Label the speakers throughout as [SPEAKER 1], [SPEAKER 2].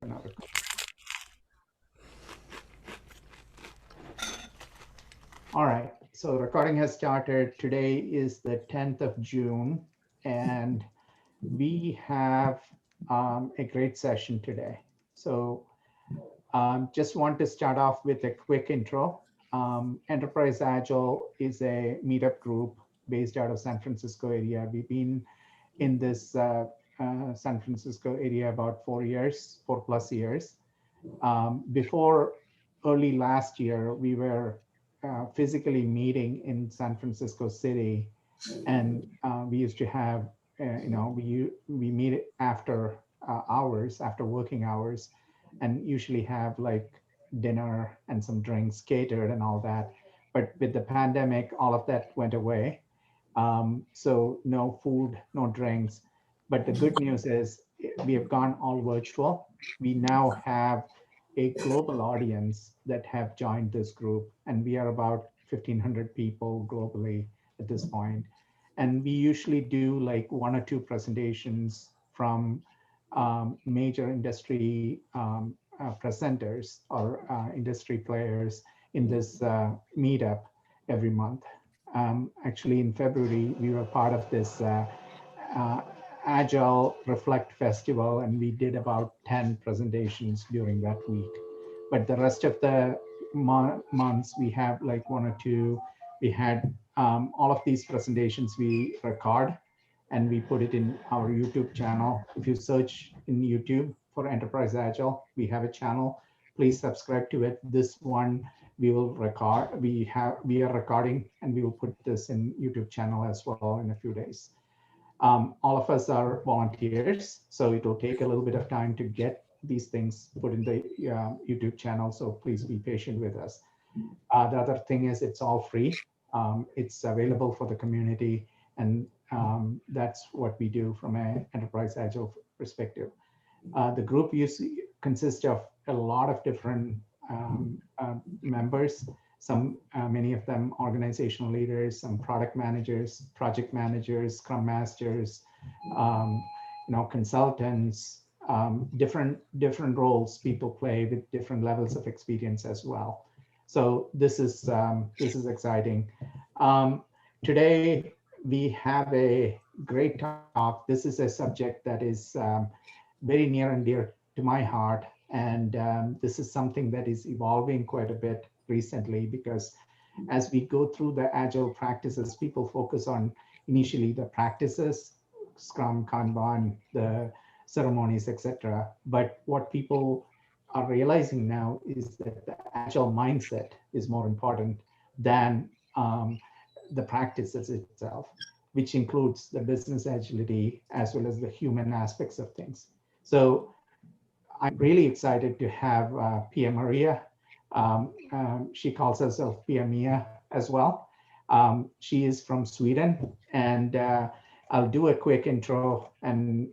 [SPEAKER 1] another. All right, so recording has started. Today is the 10th of June, and we have a great session today. So just want to start off with a quick intro. Enterprise Agile is a meetup group based out of San Francisco area. We've been in this San Francisco area about 4 years, 4+ years. Before early last year, we were physically meeting in San Francisco City, and we used to have, we meet after hours, after working hours, and usually have like dinner and some drinks catered and all that. But with the pandemic, all of that went away. So no food, no drinks. But the good news is we have gone all virtual. We now have a global audience that have joined this group, and we are about 1,500 people globally at this point. And we usually do like one or two presentations from major industry presenters or industry players in this meetup every month. Actually, in February, we were part of this uh, Agile Reflect Festival, and we did about 10 presentations during that week. But the rest of the months, we have like one or two. We had all of these presentations we record and we put it in our YouTube channel. If you search in YouTube for Enterprise Agile, we have a channel. Please subscribe to it. This one we will record. We are recording, and we will put this in YouTube channel as well in a few days. All of us are volunteers, so it will take a little bit of time to get these things put in the YouTube channel. So please be patient with us. The other thing is it's all free. It's available for the community, and that's what we do from an enterprise agile perspective. The group consists of a lot of different members. Many of them organizational leaders, some product managers, project managers, scrum masters, consultants, different roles people play with different levels of experience as well. So this is exciting. Today we have a great talk. This is a subject that is very near and dear to my heart, and this is something that is evolving quite a bit recently, because as we go through the agile practices, people focus on initially the practices, Scrum, Kanban, the ceremonies, etc. But what people are realizing now is that the agile mindset is more important than the practices itself, which includes the business agility as well as the human aspects of things. So I'm really excited to have Pia-Maria. She calls herself Pia-Mia as well. She is from Sweden, and I'll do a quick intro and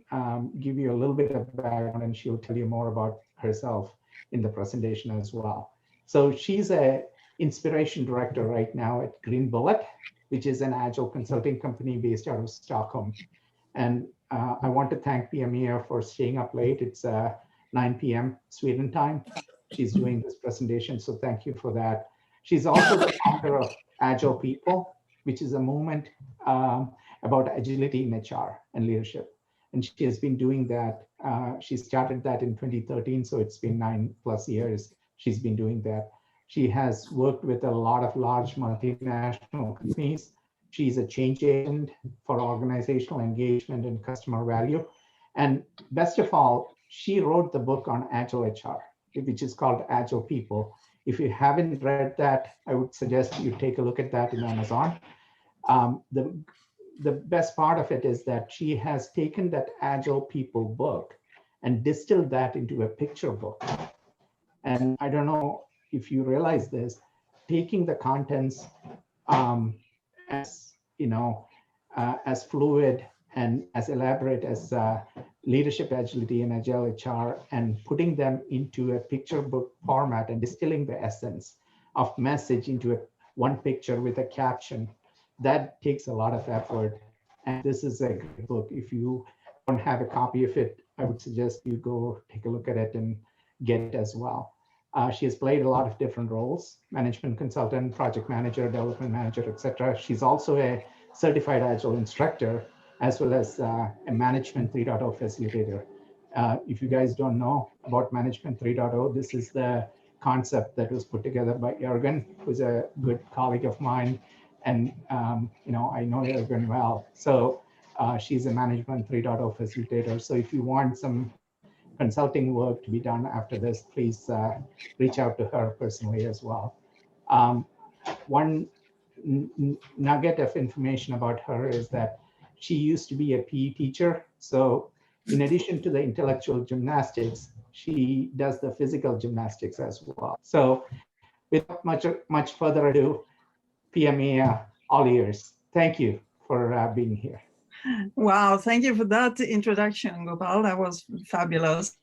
[SPEAKER 1] give you a little bit of background, and she'll tell you more about herself in the presentation as well. So she's a inspiration director right now at Green Bullet, which is an agile consulting company based out of Stockholm. And I want to thank Pia-Mia for staying up late. It's 9 p.m. Sweden time. She's doing this presentation, so thank you for that. She's also the founder of Agile People, which is a movement about agility in HR and leadership. And she has been doing that. She started that in 2013, so it's been 9+ years she's been doing that. She has worked with a lot of large multinational companies. She's a change agent for organizational engagement and customer value. And best of all, she wrote the book on Agile HR, which is called Agile People. If you haven't read that, I would suggest you take a look at that in Amazon. The best part of it is that she has taken that Agile People book and distilled that into a picture book. And I don't know if you realize this, taking the contents as as fluid and as elaborate as leadership agility and Agile HR, and putting them into a picture book format and distilling the essence of message into one picture with a caption, that takes a lot of effort. And this is a great book. If you don't have a copy of it, I would suggest you go take a look at it and get it as well. She has played a lot of different roles: management consultant, project manager, development manager, etc. She's also a certified Agile instructor, as well as a Management 3.0 facilitator. If you guys don't know about Management 3.0, this is the concept that was put together by Jürgen, who's a good colleague of mine. And I know Jürgen well. So she's a Management 3.0 facilitator. So if you want some consulting work to be done after this, please reach out to her personally as well. One nugget of information about her is that she used to be a PE teacher. So in addition to the intellectual gymnastics, she does the physical gymnastics as well. So without much further ado, Pia-Maria, all ears. Thank you for being here.
[SPEAKER 2] Wow, thank you for that introduction, Gopal. That was fabulous.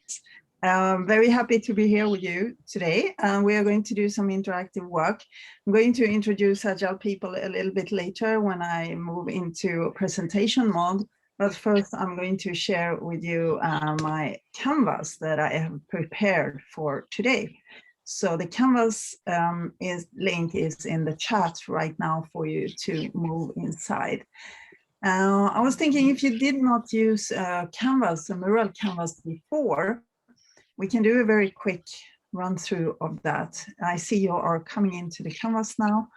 [SPEAKER 2] Very happy to be here with you today. We are going to do some interactive work. I'm going to introduce Agile People a little bit later when I move into presentation mode. But first, I'm going to share with you my canvas that I have prepared for today. So the canvas link is in the chat right now for you to move inside. I was thinking, if you did not use a Mural canvas before, we can do a very quick run through of that. I see you are coming into the canvas now,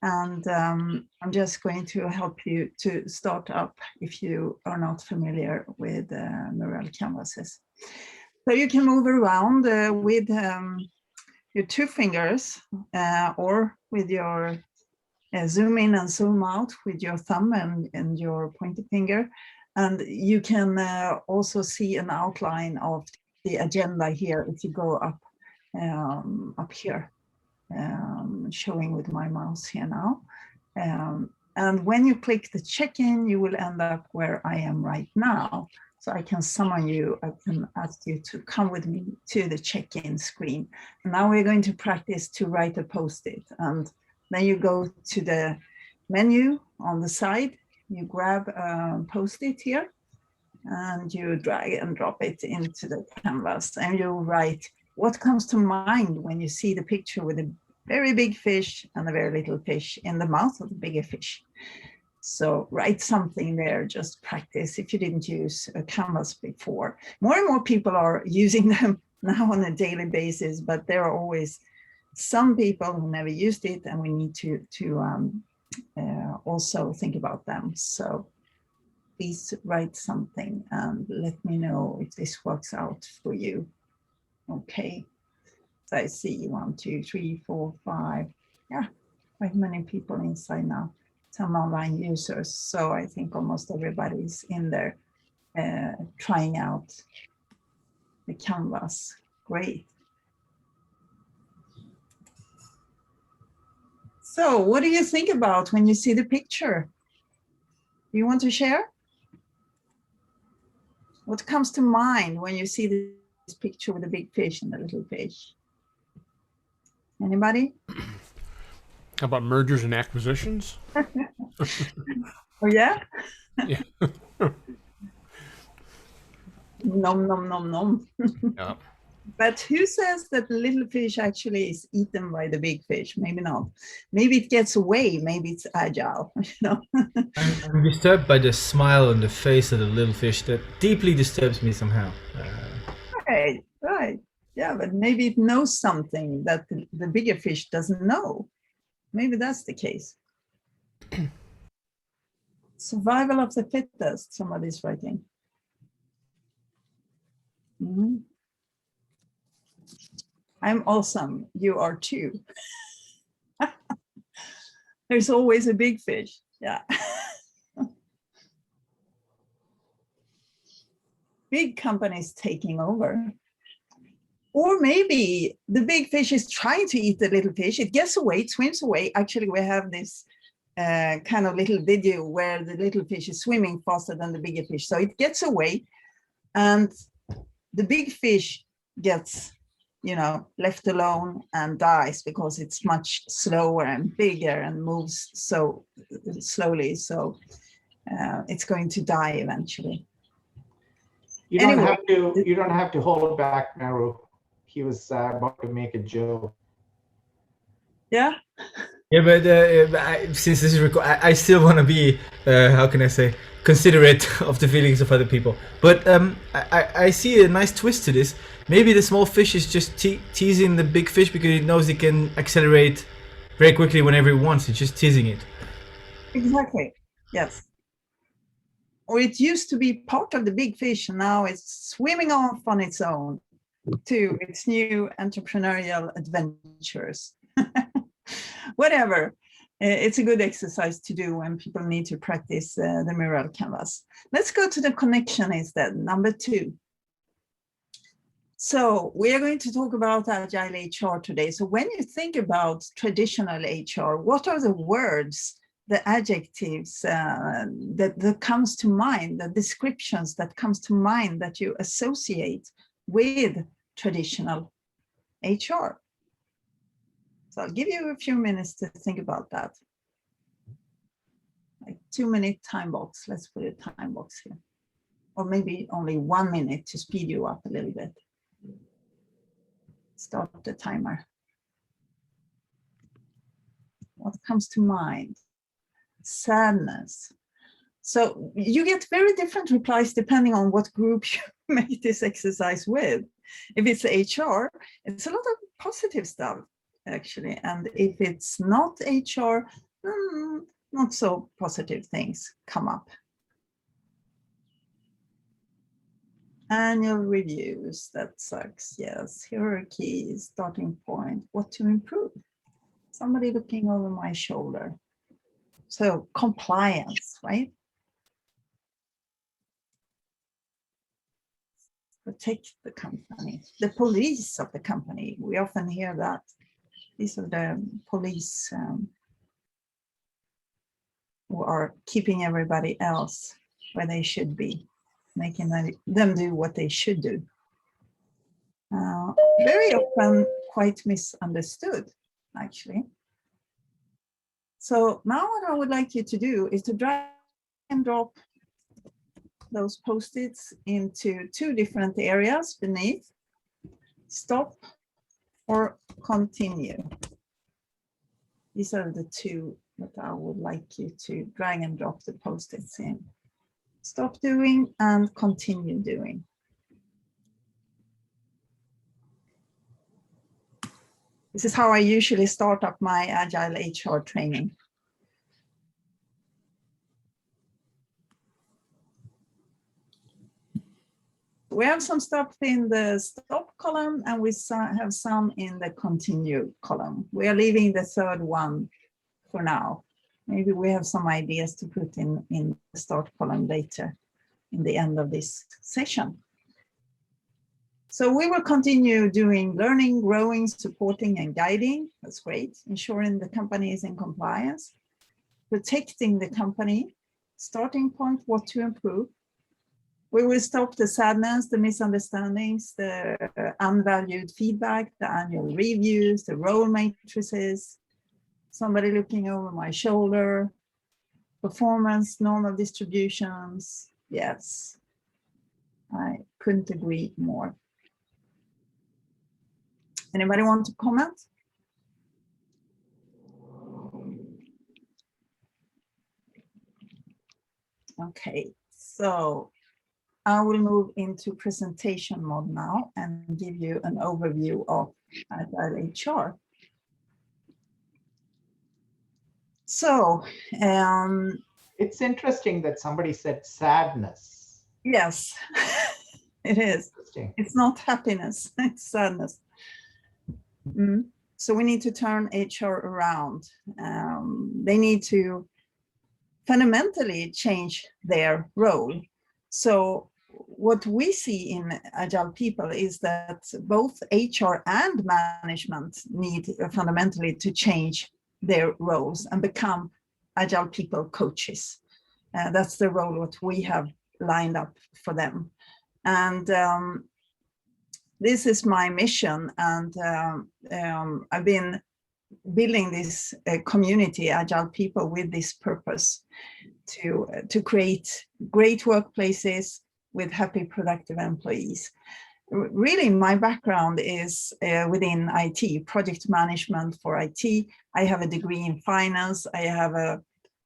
[SPEAKER 2] and I'm just going to help you to start up if you are not familiar with Mural canvases. So you can move around with your two fingers or with your zoom in and zoom out with your thumb and your pointer finger. And you can also see an outline of the agenda here if you go up here, showing with my mouse here now. And when you click the check-in, you will end up where I am right now. So I can summon you, I can ask you to come with me to the check-in screen. And now we're going to practice to write a post-it. And then you go to the menu on the side, you grab a post-it here, and you drag and drop it into the canvas, and you write what comes to mind when you see the picture with a very big fish and a very little fish in the mouth of the bigger fish. So write something there, just practice if you didn't use a canvas before. More and more people are using them now on a daily basis, but there are always some people who never used it, and we need to also think about them. So please write something and let me know if this works out for you. Okay, so I see 1, 2, 3, 4, 5. Yeah, quite many people inside now. Some online users. So I think almost everybody's in there trying out the canvas. Great. So what do you think about when you see the picture? Do you want to share? What comes to mind when you see this picture with a big fish and a little fish? Anybody?
[SPEAKER 3] How about mergers and acquisitions?
[SPEAKER 2] Oh, yeah?
[SPEAKER 3] Yeah.
[SPEAKER 2] Nom, nom, nom, nom.
[SPEAKER 3] Yeah.
[SPEAKER 2] But who says that the little fish actually is eaten by the big fish? Maybe not. Maybe it gets away. Maybe it's agile. You know?
[SPEAKER 4] I'm disturbed by the smile on the face of the little fish. That deeply disturbs me somehow.
[SPEAKER 2] Right, right. Yeah, but maybe it knows something that the bigger fish doesn't know. Maybe that's the case. Survival of the fittest, somebody's writing. Mm-hmm. I'm awesome. You are too. There's always a big fish. Yeah. Big companies taking over. Or maybe the big fish is trying to eat the little fish. It gets away, it swims away. Actually, we have this kind of little video where the little fish is swimming faster than the bigger fish. So it gets away, and the big fish gets, left alone and dies because it's much slower and bigger and moves so slowly. So it's going to die eventually.
[SPEAKER 1] You don't
[SPEAKER 2] Anyway.
[SPEAKER 1] have to. You don't have to hold back, Meru. He was about to make a joke.
[SPEAKER 2] Yeah.
[SPEAKER 4] Yeah, but since this is I still want to be, how can I say, considerate of the feelings of other people. But I see a nice twist to this. Maybe the small fish is just teasing the big fish because it knows it can accelerate very quickly whenever it wants. It's just teasing it.
[SPEAKER 2] Exactly. Yes. Or it used to be part of the big fish, and now it's swimming off on its own to its new entrepreneurial adventures. Whatever. It's a good exercise to do when people need to practice the mural canvas. Let's go to the connection instead, number 2. So we are going to talk about Agile HR today. So when you think about traditional HR, what are the words, the adjectives that comes to mind, the descriptions that comes to mind that you associate with traditional HR? So I'll give you a few minutes to think about that. Like 2-minute time box. Let's put a time box here. Or maybe only 1 minute to speed you up a little bit. Start the timer. What comes to mind? Sadness. So you get very different replies depending on what group you make this exercise with. If it's HR, it's a lot of positive stuff, actually. And if it's not HR, not so positive things come up. Annual reviews, that sucks. Yes, hierarchy, starting point, what to improve. Somebody looking over my shoulder. So compliance, right? Protect the company, the police of the company. We often hear that. These are the police who are keeping everybody else where they should be, making them do what they should do. Very often quite misunderstood, actually. So now what I would like you to do is to drag and drop those post-its into 2 different areas beneath. Stop or continue. These are the 2 that I would like you to drag and drop the post-its in. Stop doing and continue doing. This is how I usually start up my Agile HR training. We have some stuff in the stop column and we have some in the continue column. We are leaving the 3rd one for now. Maybe we have some ideas to put in the start column later in the end of this session. So we will continue doing learning, growing, supporting, and guiding. That's great. Ensuring the company is in compliance. Protecting the company. Starting point, what to improve. We will stop the sadness, the misunderstandings, the unvalued feedback, the annual reviews, the role matrices, somebody looking over my shoulder, performance, normal distributions. Yes, I couldn't agree more. Anybody want to comment? Okay, so I will move into presentation mode now and give you an overview of Agile HR. So,
[SPEAKER 1] It's interesting that somebody said sadness.
[SPEAKER 2] yes, it is. It's not happiness, it's sadness. So we need to turn HR around. They need to fundamentally change their role. So what we see in Agile People is that both HR and management need fundamentally to change their roles and become Agile People coaches. That's the role that we have lined up for them. And this is my mission, and I've been building this community, Agile People, with this purpose to create great workplaces, with happy, productive employees. Really, my background is within IT, project management for IT. I have a degree in finance. I have a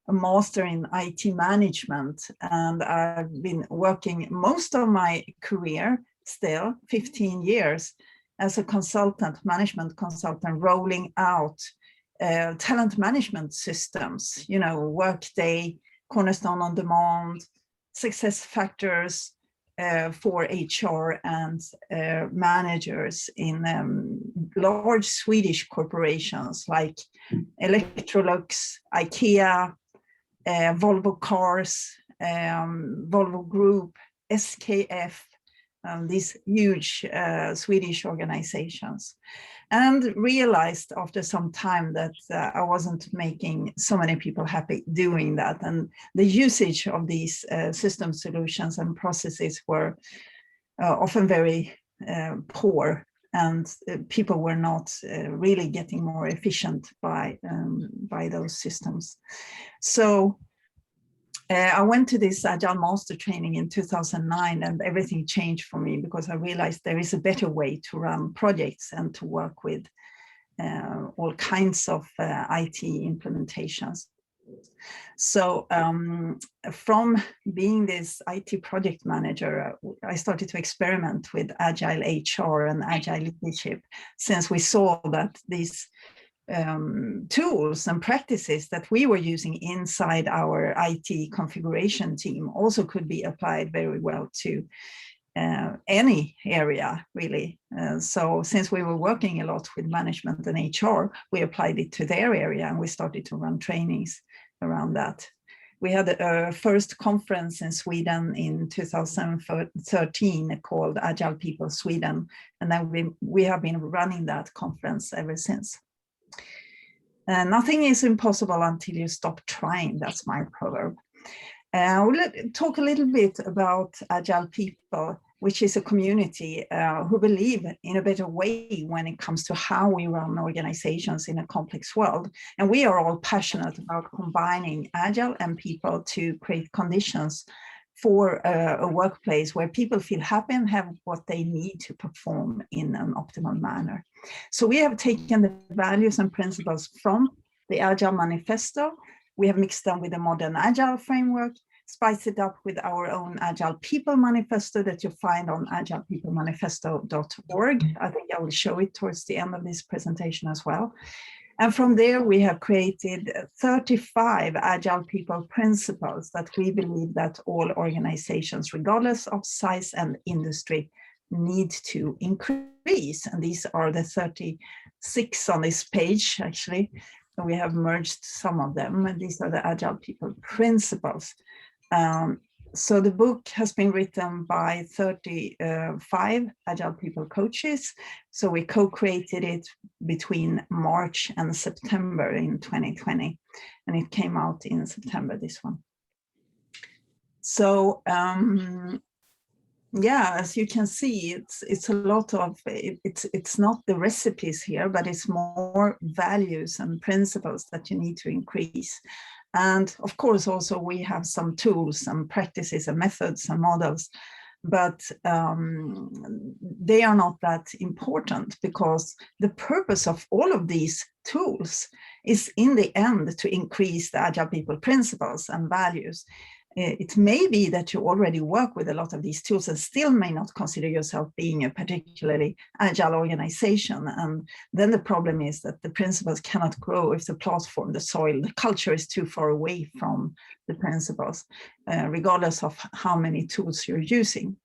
[SPEAKER 2] master in IT management, and I've been working most of my career, still 15 years, as a consultant, management consultant, rolling out talent management systems, you know, Workday, Cornerstone on Demand, success factors for HR and managers in large Swedish corporations like Electrolux, IKEA, Volvo Cars, Volvo Group, SKF, these huge Swedish organizations, and realized after some time that I wasn't making so many people happy doing that. And the usage of these system solutions and processes were often very poor, and people were not really getting more efficient by those systems. So I went to this Agile Master training in 2009, and everything changed for me because I realized there is a better way to run projects and to work with all kinds of IT implementations. So from being this IT project manager, I started to experiment with Agile HR and Agile leadership, since we saw that these tools and practices that we were using inside our IT configuration team also could be applied very well to any area, really. So since we were working a lot with management and HR, we applied it to their area, and we started to run trainings around that. We had a first conference in Sweden in 2013 called Agile People Sweden, and then we have been running that conference ever since. Nothing is impossible until you stop trying. That's my proverb. We'll talk a little bit about Agile People, which is a community who believe in a better way when it comes to how we run organizations in a complex world. And we are all passionate about combining Agile and people to create conditions for a workplace where people feel happy and have what they need to perform in an optimal manner. So we have taken the values and principles from the Agile Manifesto. We have mixed them with the modern Agile framework, spiced it up with our own Agile People Manifesto that you'll find on agilepeoplemanifesto.org. I think I will show it towards the end of this presentation as well. And from there, we have created 35 Agile People principles that we believe that all organizations, regardless of size and industry, need to increase. And these are the 36 on this page, actually. We have merged some of them, and these are the Agile People principles. So the book has been written by 35 Agile People coaches. So we co-created it between March and September in 2020, and it came out in September, this one. So yeah, as you can see, it's a lot of, it's not the recipes here, but it's more values and principles that you need to increase. And of course, also we have some tools and practices and methods and models, but they are not that important, because the purpose of all of these tools is in the end to increase the Agile People principles and values. It may be that you already work with a lot of these tools and still may not consider yourself being a particularly agile organization. And then the problem is that the principles cannot grow if the platform, the soil, the culture is too far away from the principles, regardless of how many tools you're using.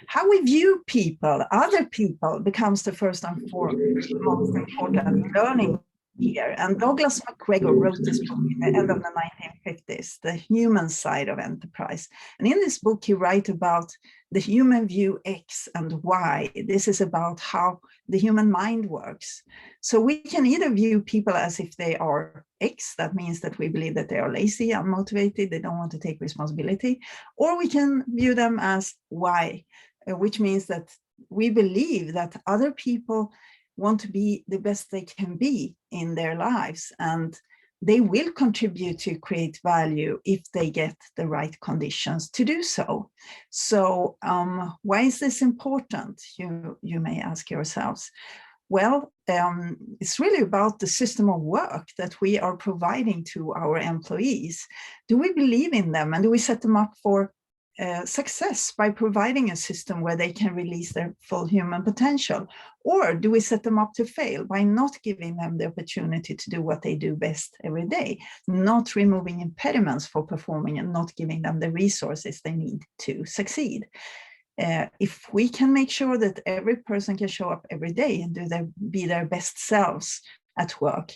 [SPEAKER 2] How we view people, other people, becomes the first and foremost most important learning here. And Douglas McGregor wrote this book in the end of the 1950s, The Human Side of Enterprise. And in this book, he writes about the human view X and Y. This is about how the human mind works. So we can either view people as if they are X, that means that we believe that they are lazy, unmotivated, they don't want to take responsibility, or we can view them as Y, which means that we believe that other people want to be the best they can be in their lives, and they will contribute to create value if they get the right conditions to do so. So why is this important? You may ask yourselves. Well, it's really about the system of work that we are providing to our employees. Do we believe in them, and do we set them up for success by providing a system where they can release their full human potential? Or do we set them up to fail by not giving them the opportunity to do what they do best every day, not removing impediments for performing and not giving them the resources they need to succeed? If we can make sure that every person can show up every day and be their best selves at work,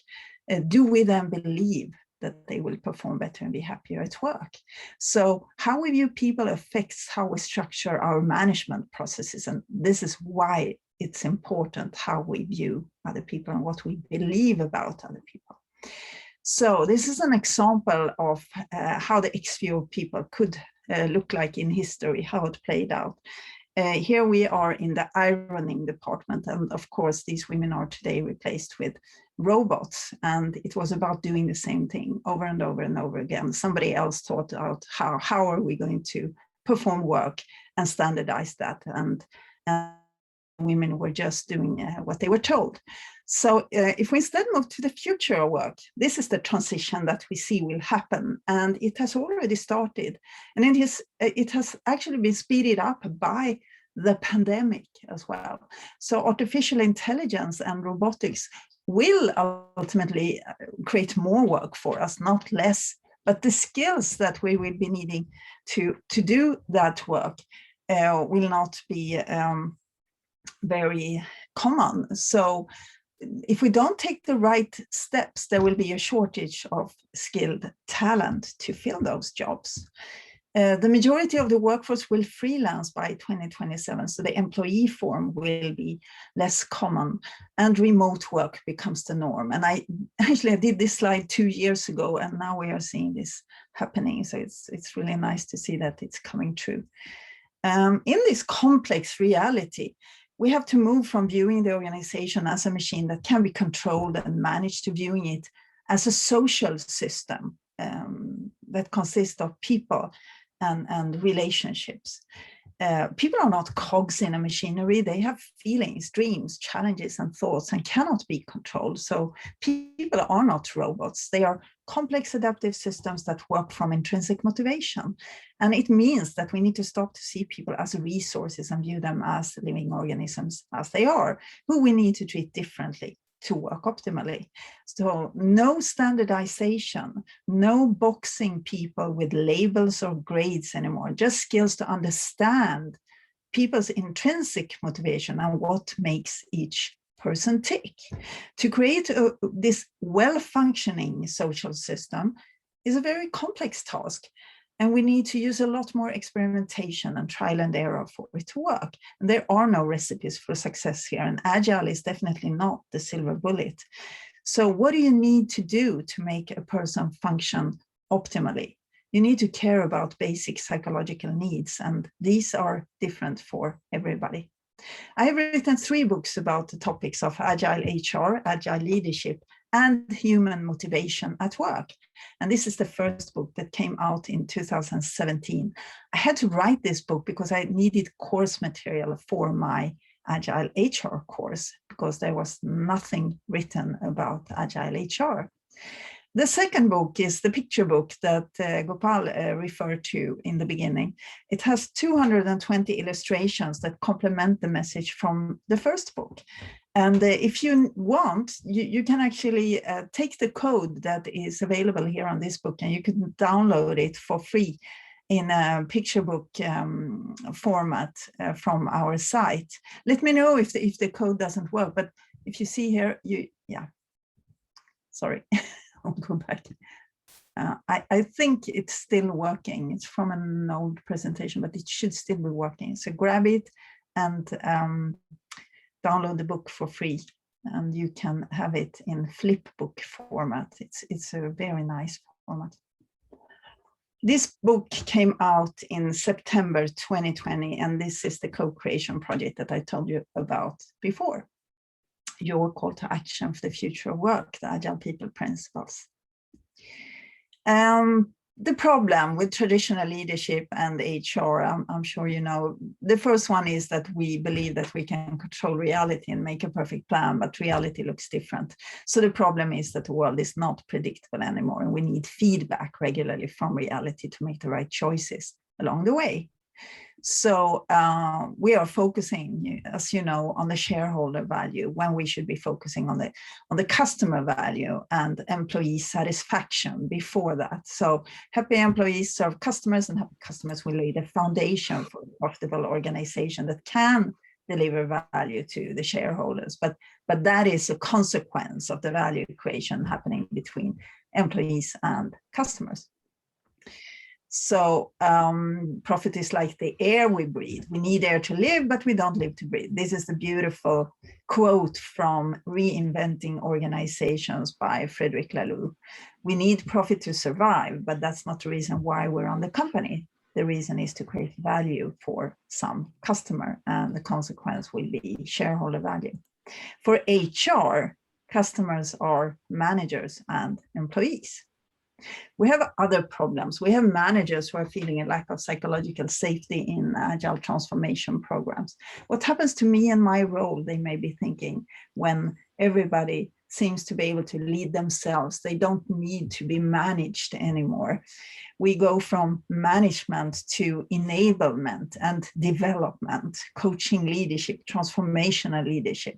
[SPEAKER 2] do we then believe that they will perform better and be happier at work? So how we view people affects how we structure our management processes. And this is why it's important how we view other people and what we believe about other people. So this is an example of how the X view of people could look like in history, how it played out. Here we are in the ironing department, and of course these women are today replaced with robots, and it was about doing the same thing over and over and over again. Somebody else thought out how are we going to perform work and standardize that, and women were just doing what they were told. So if we instead move to the future of work, this is the transition that we see will happen, and it has already started. And it has actually been speeded up by the pandemic as well. So artificial intelligence and robotics will ultimately create more work for us, not less. But the skills that we will be needing to do that work will not be very common. So if we don't take the right steps, there will be a shortage of skilled talent to fill those jobs. The majority of the workforce will freelance by 2027, so the employee form will be less common and remote work becomes the norm. And I did this slide 2 years ago, and now we are seeing this happening. So it's really nice to see that it's coming true. In this complex reality, we have to move from viewing the organization as a machine that can be controlled and managed to viewing it as a social system that consists of people and relationships. People are not cogs in a machinery. They have feelings, dreams, challenges, and thoughts, and cannot be controlled. So people are not robots. They are complex adaptive systems that work from intrinsic motivation. And it means that we need to stop to see people as resources and view them as living organisms as they are, who we need to treat differently to work optimally. So no standardization, no boxing people with labels or grades anymore, just skills to understand people's intrinsic motivation and what makes each person tick. To create this well-functioning social system is a very complex task. And we need to use a lot more experimentation and trial and error for it to work. And there are no recipes for success here. And Agile is definitely not the silver bullet. So what do you need to do to make a person function optimally? You need to care about basic psychological needs. And these are different for everybody. I have written 3 books about the topics of Agile HR, Agile leadership, and human motivation at work. And this is the first book that came out in 2017. I had to write this book because I needed course material for my Agile HR course, because there was nothing written about Agile HR. The second book is the picture book that Gopal referred to in the beginning. It has 220 illustrations that complement the message from the first book. And if you want, you can actually take the code that is available here on this book, and you can download it for free in a picture book format from our site. Let me know if the code doesn't work, but if you see here, sorry. I'll go back. I think it's still working. It's from an old presentation, but it should still be working. So grab it and download the book for free, and you can have it in flipbook format. It's a very nice format. This book came out in September 2020, and this is the co-creation project that I told you about before. Your call to action for the future of work, the Agile People principles. The problem with traditional leadership and HR, I'm sure you know, the first one is that we believe that we can control reality and make a perfect plan, but reality looks different. So the problem is that the world is not predictable anymore, and we need feedback regularly from reality to make the right choices along the way. So we are focusing, as you know, on the shareholder value when we should be focusing on the customer value and employee satisfaction before that. So happy employees serve customers, and happy customers will lay the foundation for a profitable organization that can deliver value to the shareholders. But that is a consequence of the value equation happening between employees and customers. So profit is like the air we breathe. We need air to live, but we don't live to breathe. This is the beautiful quote from Reinventing Organizations by Frederick Laloux. We need profit to survive, but that's not the reason why we're on the company. The reason is to create value for some customer, and the consequence will be shareholder value. For HR, customers are managers and employees. We have other problems. We have managers who are feeling a lack of psychological safety in agile transformation programs. What happens to me and my role, they may be thinking, when everybody seems to be able to lead themselves. They don't need to be managed anymore. We go from management to enablement and development, coaching leadership, transformational leadership.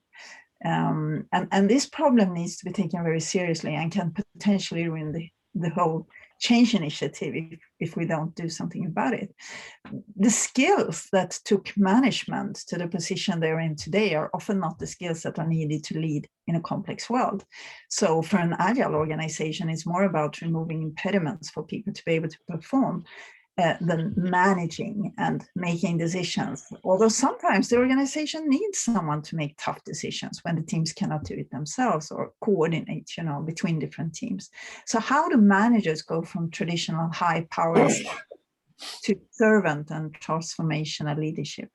[SPEAKER 2] And this problem needs to be taken very seriously and can potentially ruin the whole change initiative if we don't do something about it. The skills that took management to the position they're in today are often not the skills that are needed to lead in a complex world. So for an agile organization, it's more about removing impediments for people to be able to perform than managing and making decisions. Although sometimes the organization needs someone to make tough decisions when the teams cannot do it themselves or coordinate, between different teams. So how do managers go from traditional high power to servant and transformational leadership?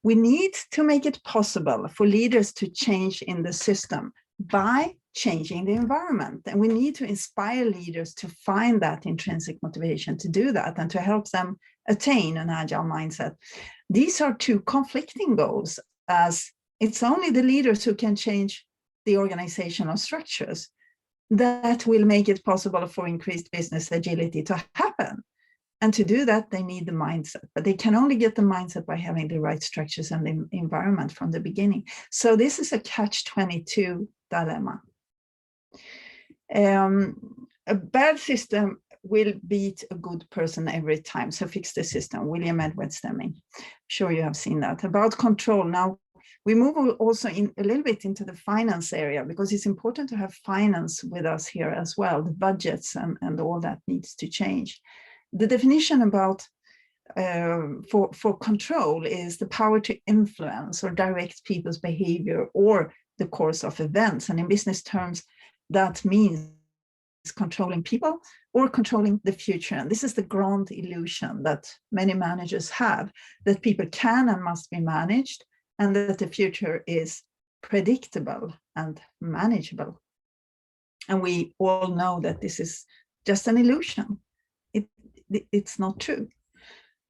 [SPEAKER 2] We need to make it possible for leaders to change in the system by changing the environment. And we need to inspire leaders to find that intrinsic motivation to do that and to help them attain an agile mindset. These are two conflicting goals, as it's only the leaders who can change the organizational structures that will make it possible for increased business agility to happen. And to do that, they need the mindset, but they can only get the mindset by having the right structures and the environment from the beginning. So this is a catch-22 dilemma. A bad system will beat a good person every time. So fix the system. William Edwards Deming. I'm sure you have seen that. About control. Now, we move also in a little bit into the finance area, because it's important to have finance with us here as well. The budgets and all that needs to change. The definition about for control is the power to influence or direct people's behavior or the course of events. And in business terms, that means controlling people or controlling the future. And this is the grand illusion that many managers have, that people can and must be managed, and that the future is predictable and manageable. And we all know that this is just an illusion. It's not true.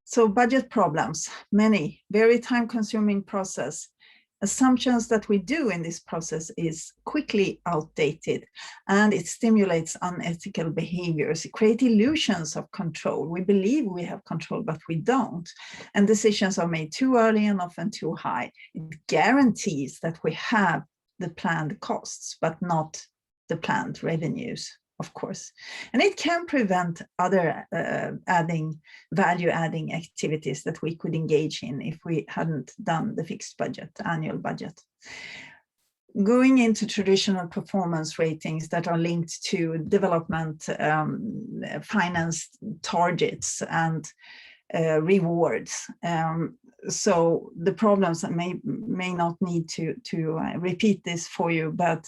[SPEAKER 2] So budget problems, many, very time-consuming process. Assumptions that we do in this process is quickly outdated, and it stimulates unethical behaviors. It creates illusions of control. We believe we have control, but we don't. And decisions are made too early and often too high. It guarantees that we have the planned costs, but not the planned revenues, of course. And it can prevent other value-adding activities that we could engage in if we hadn't done the fixed budget, annual budget. Going into traditional performance ratings that are linked to development, finance targets, and rewards. So the problems may not need to repeat this for you, but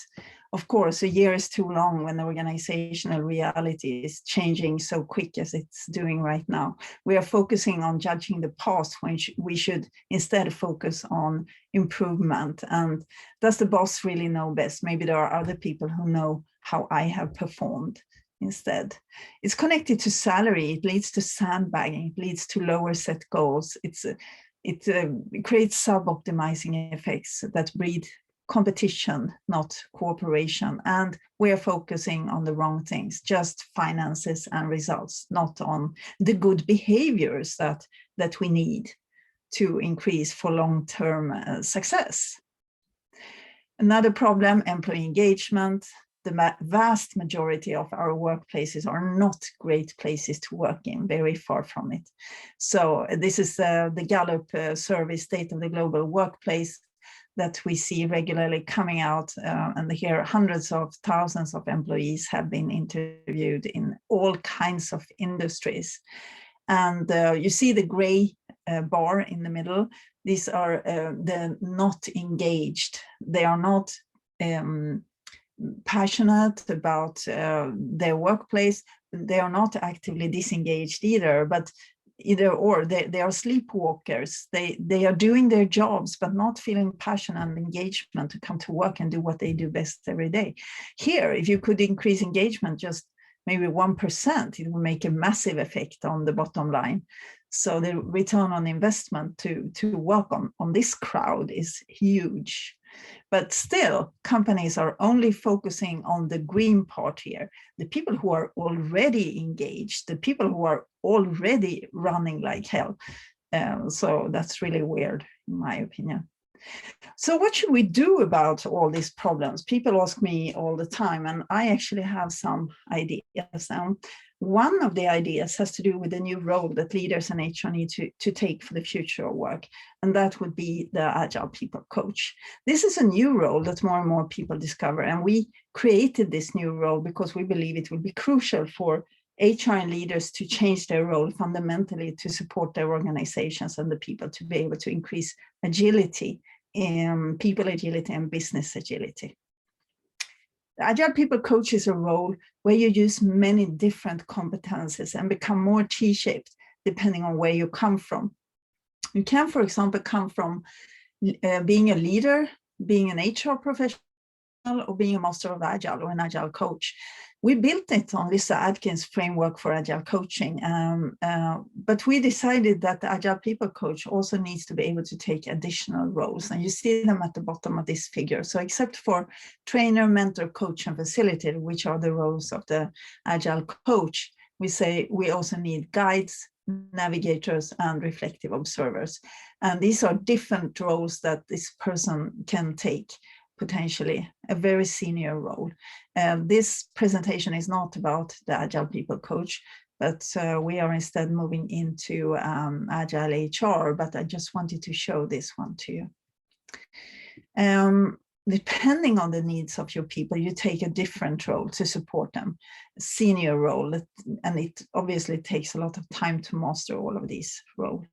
[SPEAKER 2] of course, a year is too long when the organizational reality is changing so quick as it's doing right now. We are focusing on judging the past when we should instead focus on improvement. And does the boss really know best? Maybe there are other people who know how I have performed instead. It's connected to salary. It leads to sandbagging. It leads to lower set goals. It creates sub-optimizing effects that breed competition, not cooperation. And we're focusing on the wrong things, just finances and results, not on the good behaviors that we need to increase for long-term success. Another problem, employee engagement. The vast majority of our workplaces are not great places to work in, very far from it. So this is the Gallup survey, State of the Global Workplace, that we see regularly coming out, and here hundreds of thousands of employees have been interviewed in all kinds of industries. And you see the gray bar in the middle. These are the not engaged. They are not passionate about their workplace. They are not actively disengaged either, but either or, they are sleepwalkers. They are doing their jobs, but not feeling passion and engagement to come to work and do what they do best every day. Here, if you could increase engagement just maybe 1%, it will make a massive effect on the bottom line. So the return on investment to work on this crowd is huge. But still, companies are only focusing on the green part here, the people who are already engaged, the people who are already running like hell. So that's really weird, in my opinion. So what should we do about all these problems? People ask me all the time, and I actually have some ideas. One of the ideas has to do with the new role that leaders and HR need to take for the future of work, and that would be the Agile People coach. This is a new role that more and more people discover, and we created this new role because we believe it will be crucial for HR and leaders to change their role fundamentally to support their organizations and the people to be able to increase agility, people agility and business agility. The Agile People coach is a role where you use many different competences and become more T-shaped depending on where you come from. You can, for example, come from being a leader, being an HR professional, or being a master of Agile or an Agile coach. We built it on Lisa Adkins' framework for Agile coaching, but we decided that the Agile People coach also needs to be able to take additional roles, and you see them at the bottom of this figure. So except for trainer, mentor, coach, and facilitator, which are the roles of the Agile coach, we say we also need guides, navigators, and reflective observers. And these are different roles that this person can take, potentially a very senior role. This presentation is not about the Agile People coach, but we are instead moving into Agile HR, but I just wanted to show this one to you. Depending on the needs of your people, you take a different role to support them, a senior role, and it obviously takes a lot of time to master all of these roles.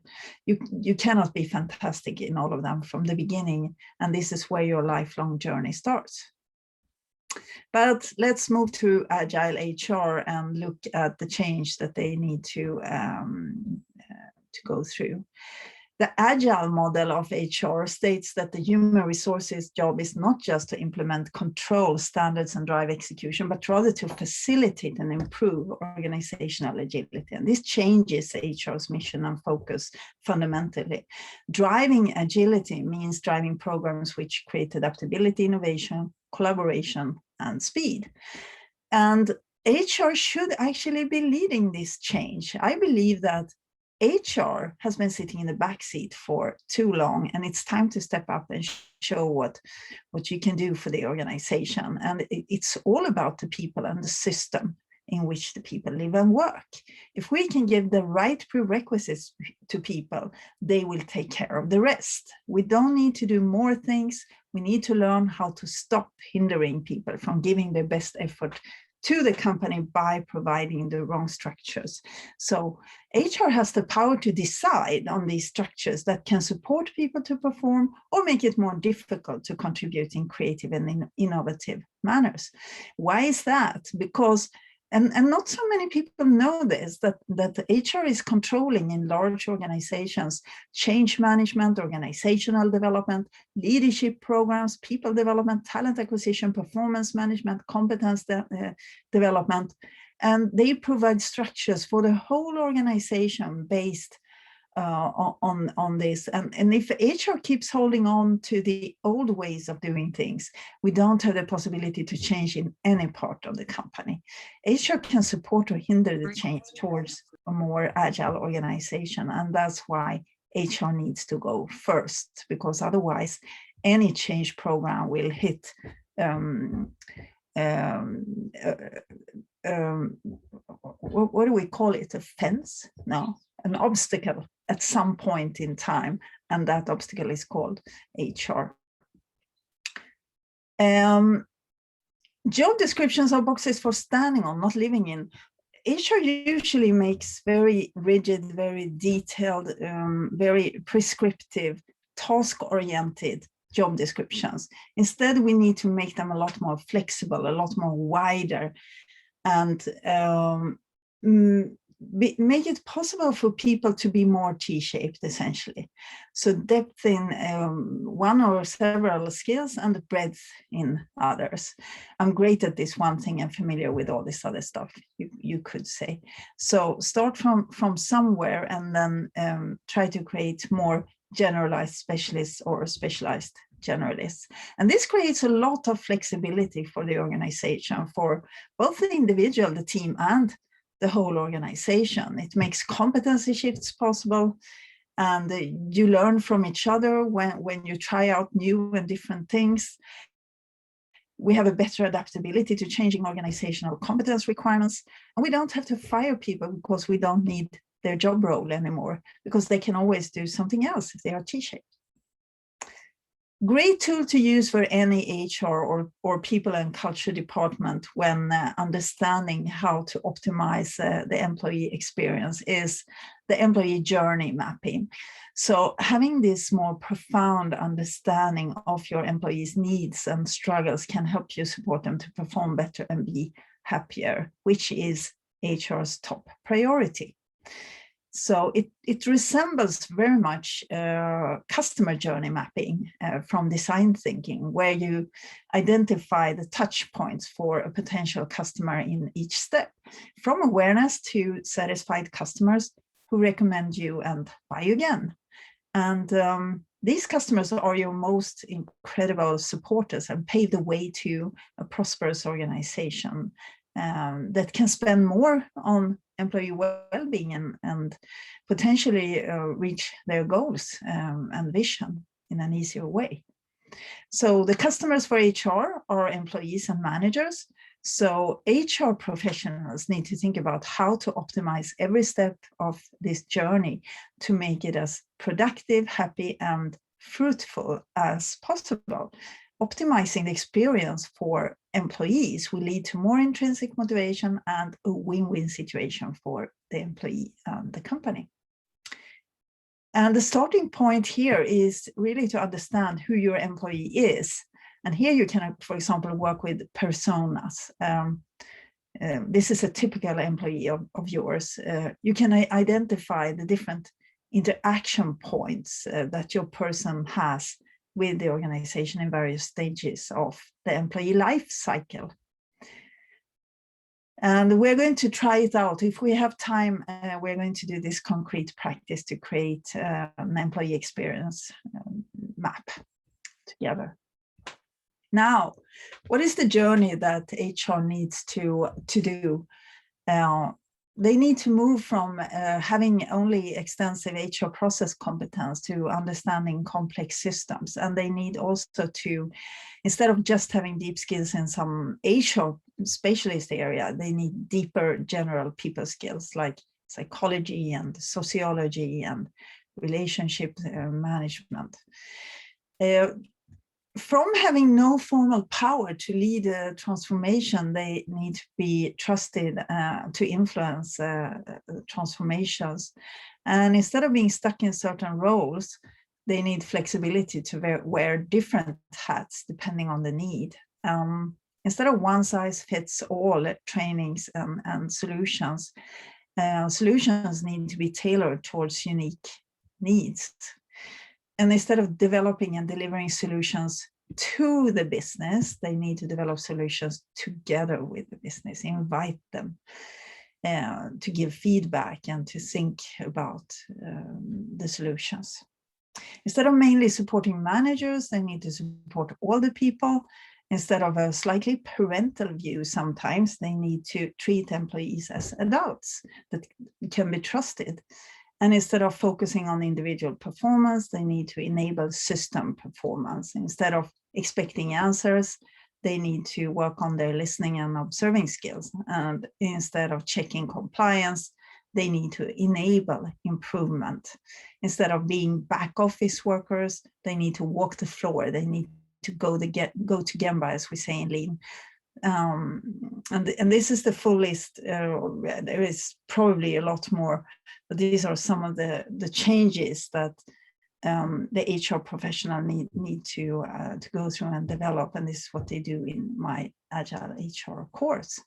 [SPEAKER 2] You cannot be fantastic in all of them from the beginning, and this is where your lifelong journey starts. But let's move to Agile HR and look at the change that they need to go through. The Agile model of HR states that the human resources job is not just to implement control standards and drive execution, but rather to facilitate and improve organizational agility. And this changes HR's mission and focus fundamentally. Driving agility means driving programs which create adaptability, innovation, collaboration, and speed. And HR should actually be leading this change. I believe that HR has been sitting in the backseat for too long, and it's time to step up and show what you can do for the organization. And it's all about the people and the system in which the people live and work. If we can give the right prerequisites to people, they will take care of the rest. We don't need to do more things. We need to learn how to stop hindering people from giving their best effort to the company by providing the wrong structures. So HR has the power to decide on these structures that can support people to perform or make it more difficult to contribute in creative and innovative manners. Why is that? Because and not so many people know this, that HR is controlling in large organizations, change management, organizational development, leadership programs, people development, talent acquisition, performance management, competence development. And they provide structures for the whole organization based on this. And if HR keeps holding on to the old ways of doing things, we don't have the possibility to change in any part of the company. HR can support or hinder the change towards a more agile organization. And that's why HR needs to go first, because otherwise any change program will hit what do we call it? A fence? No, an obstacle at some point in time, and that obstacle is called HR. Job descriptions are boxes for standing on, not living in. HR usually makes very rigid, very detailed, very prescriptive, task-oriented job descriptions. Instead, we need to make them a lot more flexible, a lot more wider, and make it possible for people to be more T-shaped, essentially. So depth in one or several skills and breadth in others. I'm great at this one thing and familiar with all this other stuff, you could say. So start from somewhere and then try to create more generalized specialists or specialized generalists. And this creates a lot of flexibility for the organization, for both the individual, the team, and the whole organization. It makes competency shifts possible, and you learn from each other when you try out new and different things. We have a better adaptability to changing organizational competence requirements, and we don't have to fire people because we don't need their job role anymore, because they can always do something else if they are T-shaped. Great tool to use for any HR or people and culture department when understanding how to optimize the employee experience is the employee journey mapping. So having this more profound understanding of your employees' needs and struggles can help you support them to perform better and be happier, which is HR's top priority. So it resembles very much customer journey mapping from design thinking, where you identify the touch points for a potential customer in each step, from awareness to satisfied customers who recommend you and buy you again. And these customers are your most incredible supporters and pave the way to a prosperous organization that can spend more on employee well-being and potentially reach their goals and vision in an easier way. So the customers for HR are employees and managers. So HR professionals need to think about how to optimize every step of this journey to make it as productive, happy, and fruitful as possible. Optimizing the experience for employees will lead to more intrinsic motivation and a win-win situation for the employee and the company. And the starting point here is really to understand who your employee is. And here you can, for example, work with personas. This is a typical employee of yours. You can identify the different interaction points that your person has with the organization in various stages of the employee life cycle. And we're going to try it out. If we have time, we're going to do this concrete practice to create an employee experience map together. Now, what is the journey that HR needs to do? They need to move from having only extensive HR process competence to understanding complex systems. And they need also to, instead of just having deep skills in some HR specialist area, they need deeper general people skills like psychology and sociology and relationship management. From having no formal power to lead a transformation, they need to be trusted to influence transformations. And instead of being stuck in certain roles, they need flexibility to wear different hats depending on the need. Instead of one size fits all trainings and solutions, solutions need to be tailored towards unique needs. And instead of developing and delivering solutions to the business. They need to develop solutions together with the business, invite them to give feedback and to think about the solutions. Instead of mainly supporting managers, they need to support all the people. Instead of a slightly parental view, sometimes they need to treat employees as adults that can be trusted. And instead of focusing on individual performance, they need to enable system performance. Instead of expecting answers, they need to work on their listening and observing skills. And instead of checking compliance, they need to enable improvement. Instead of being back office workers, they need to walk the floor. They need to go to Gemba, as we say in Lean. And this is the full list. There is probably a lot more, but these are some of the changes that the HR professional need to go through and develop, and this is what they do in my Agile HR course.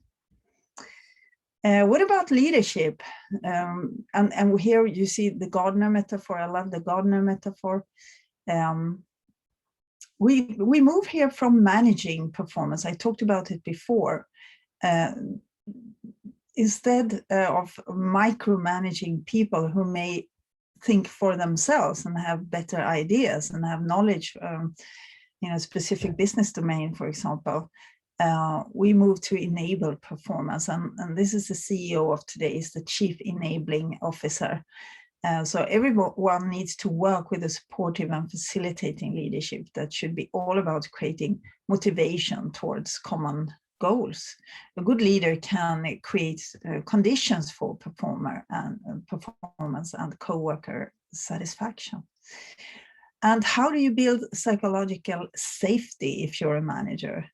[SPEAKER 2] What about leadership? And here you see the gardener metaphor. I love the gardener metaphor. We move here from managing performance. I talked about it before. Instead of micromanaging people who may think for themselves and have better ideas and have knowledge in a specific business domain, for example, we move to enable performance. And this is the CEO of today, is the Chief Enabling Officer. So everyone needs to work with a supportive and facilitating leadership that should be all about creating motivation towards common goals. A good leader can create conditions for performance and co-worker satisfaction. And how do you build psychological safety if you're a manager?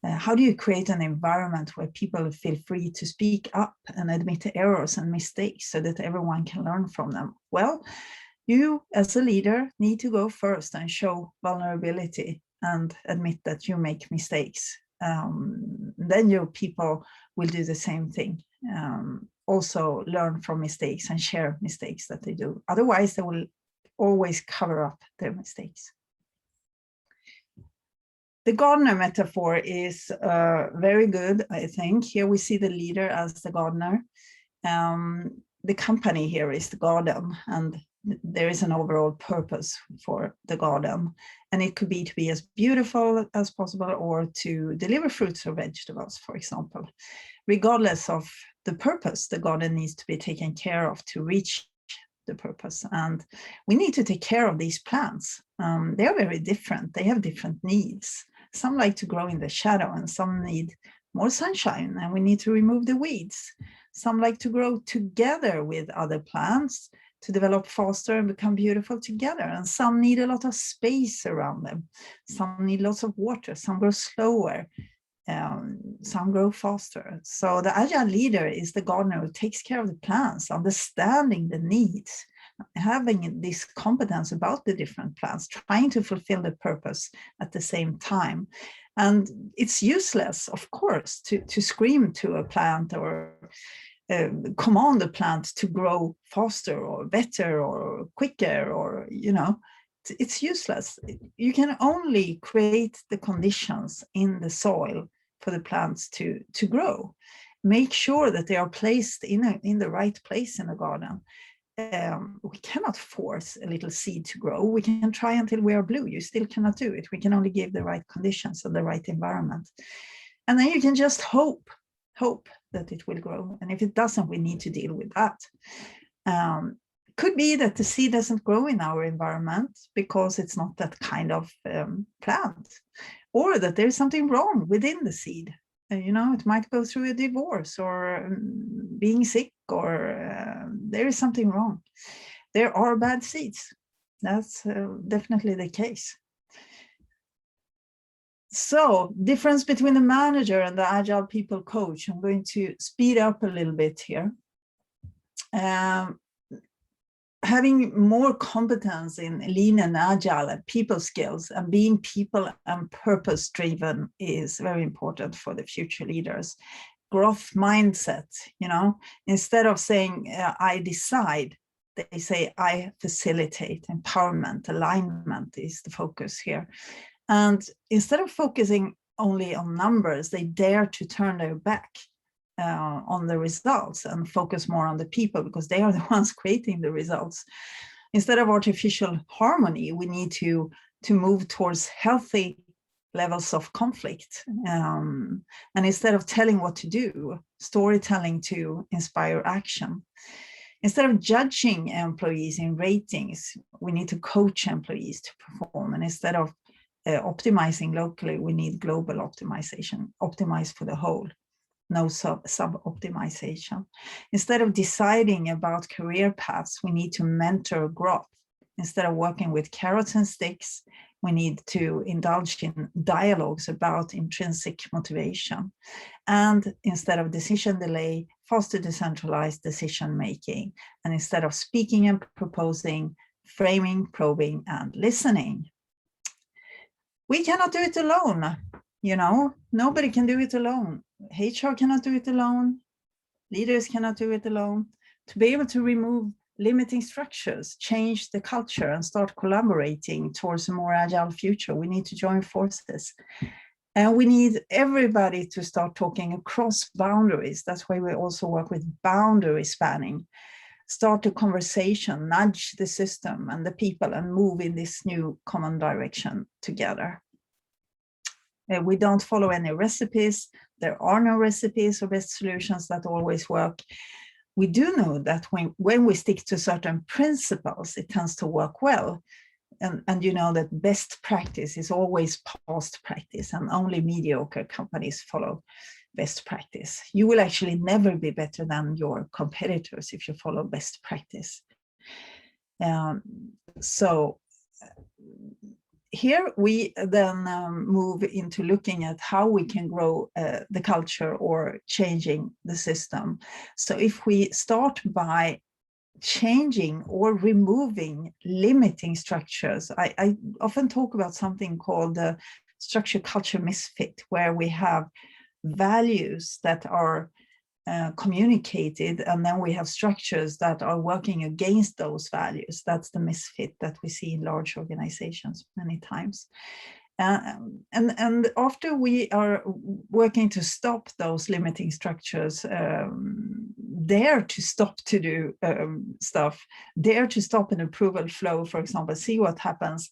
[SPEAKER 2] How do you create an environment where people feel free to speak up and admit errors and mistakes so that everyone can learn from them? Well, you as a leader need to go first and show vulnerability and admit that you make mistakes. Then your people will do the same thing. Also learn from mistakes and share mistakes that they do. Otherwise, they will always cover up their mistakes. The gardener metaphor is very good, I think. Here we see the leader as the gardener. The company here is the garden, and there is an overall purpose for the garden. And it could be to be as beautiful as possible or to deliver fruits or vegetables, for example. Regardless of the purpose, the garden needs to be taken care of to reach the purpose. And we need to take care of these plants. They are very different. They have different needs. Some like to grow in the shadow and some need more sunshine, and we need to remove the weeds. Some like to grow together with other plants to develop faster and become beautiful together. And some need a lot of space around them. Some need lots of water. Some grow slower. Some grow faster. So the agile leader is the gardener who takes care of the plants, understanding the needs, having this competence about the different plants, trying to fulfill the purpose at the same time. And it's useless, of course, to scream to a plant or command the plant to grow faster or better or quicker, or, you know, it's useless. You can only create the conditions in the soil for the plants to grow. Make sure that they are placed in the right place in the garden. We cannot force a little seed to grow. We can try until we are blue. You still cannot do it. We can only give the right conditions and the right environment. And then you can just hope that it will grow. And if it doesn't, we need to deal with that. Could be that the seed doesn't grow in our environment because it's not that kind of plant, or that there's something wrong within the seed. You know, it might go through a divorce or being sick, or there is something wrong. There are bad seeds. That's definitely the case. So, difference between the manager and the Agile People coach. I'm going to speed up a little bit here. Having more competence in lean and agile and people skills and being people and purpose driven is very important for the future leaders. Growth mindset, you know, instead of saying I decide, they say I facilitate. Empowerment, alignment is the focus here. And instead of focusing only on numbers, they dare to turn their back on the results and focus more on the people, because they are the ones creating the results. Instead of artificial harmony, we need to move towards healthy levels of conflict. And instead of telling what to do, storytelling to inspire action. Instead of judging employees in ratings, we need to coach employees to perform. And instead of optimizing locally, we need global optimization, optimize for the whole, no sub-optimization. Instead of deciding about career paths, we need to mentor growth. Instead of working with carrots and sticks, we need to indulge in dialogues about intrinsic motivation. And instead of decision delay, foster decentralized decision making. And instead of speaking and proposing, framing, probing, and listening. We cannot do it alone. You know, nobody can do it alone. HR cannot do it alone. Leaders cannot do it alone. To be able to remove limiting structures, change the culture, and start collaborating towards a more agile future, we need to join forces. And we need everybody to start talking across boundaries. That's why we also work with boundary spanning. Start a conversation, nudge the system and the people, and move in this new common direction together. We don't follow any recipes. There are no recipes or best solutions that always work. We do know that when we stick to certain principles, it tends to work well. And you know that best practice is always past practice, and only mediocre companies follow best practice. You will actually never be better than your competitors if you follow best practice. So here we then move into looking at how we can grow the culture or changing the system. So if we start by changing or removing limiting structures, I often talk about something called the structure culture misfit, where we have values that are communicated, and then we have structures that are working against those values. That's the misfit that we see in large organizations many times. And after we are working to stop those limiting structures, dare to stop to do stuff, dare to stop an approval flow, for example, see what happens,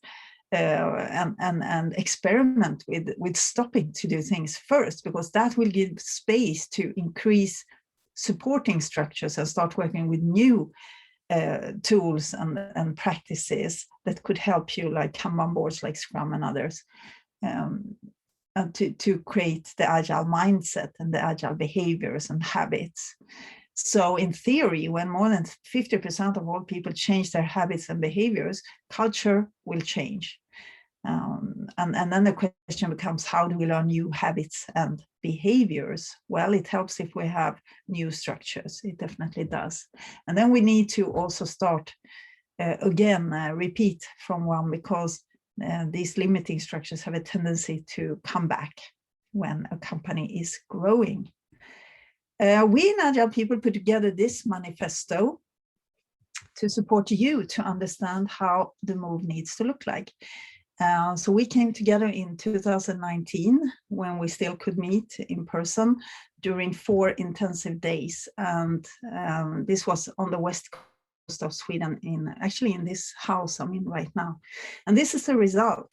[SPEAKER 2] and experiment with stopping to do things first, because that will give space to increase supporting structures and start working with new tools and practices that could help you, like Kanban boards like Scrum and others, to create the agile mindset and the agile behaviors and habits. So in theory, when more than 50% of all people change their habits and behaviors, culture will change. And then the question becomes, how do we learn new habits and behaviors? Well, it helps if we have new structures. It definitely does. And then we need to also start, repeat from one, because these limiting structures have a tendency to come back when a company is growing. We in Agile People put together this manifesto to support you to understand how the move needs to look like. So we came together in 2019 when we still could meet in person during 4 intensive days. And this was on the west coast of Sweden, actually in this house I'm in right now. And this is the result.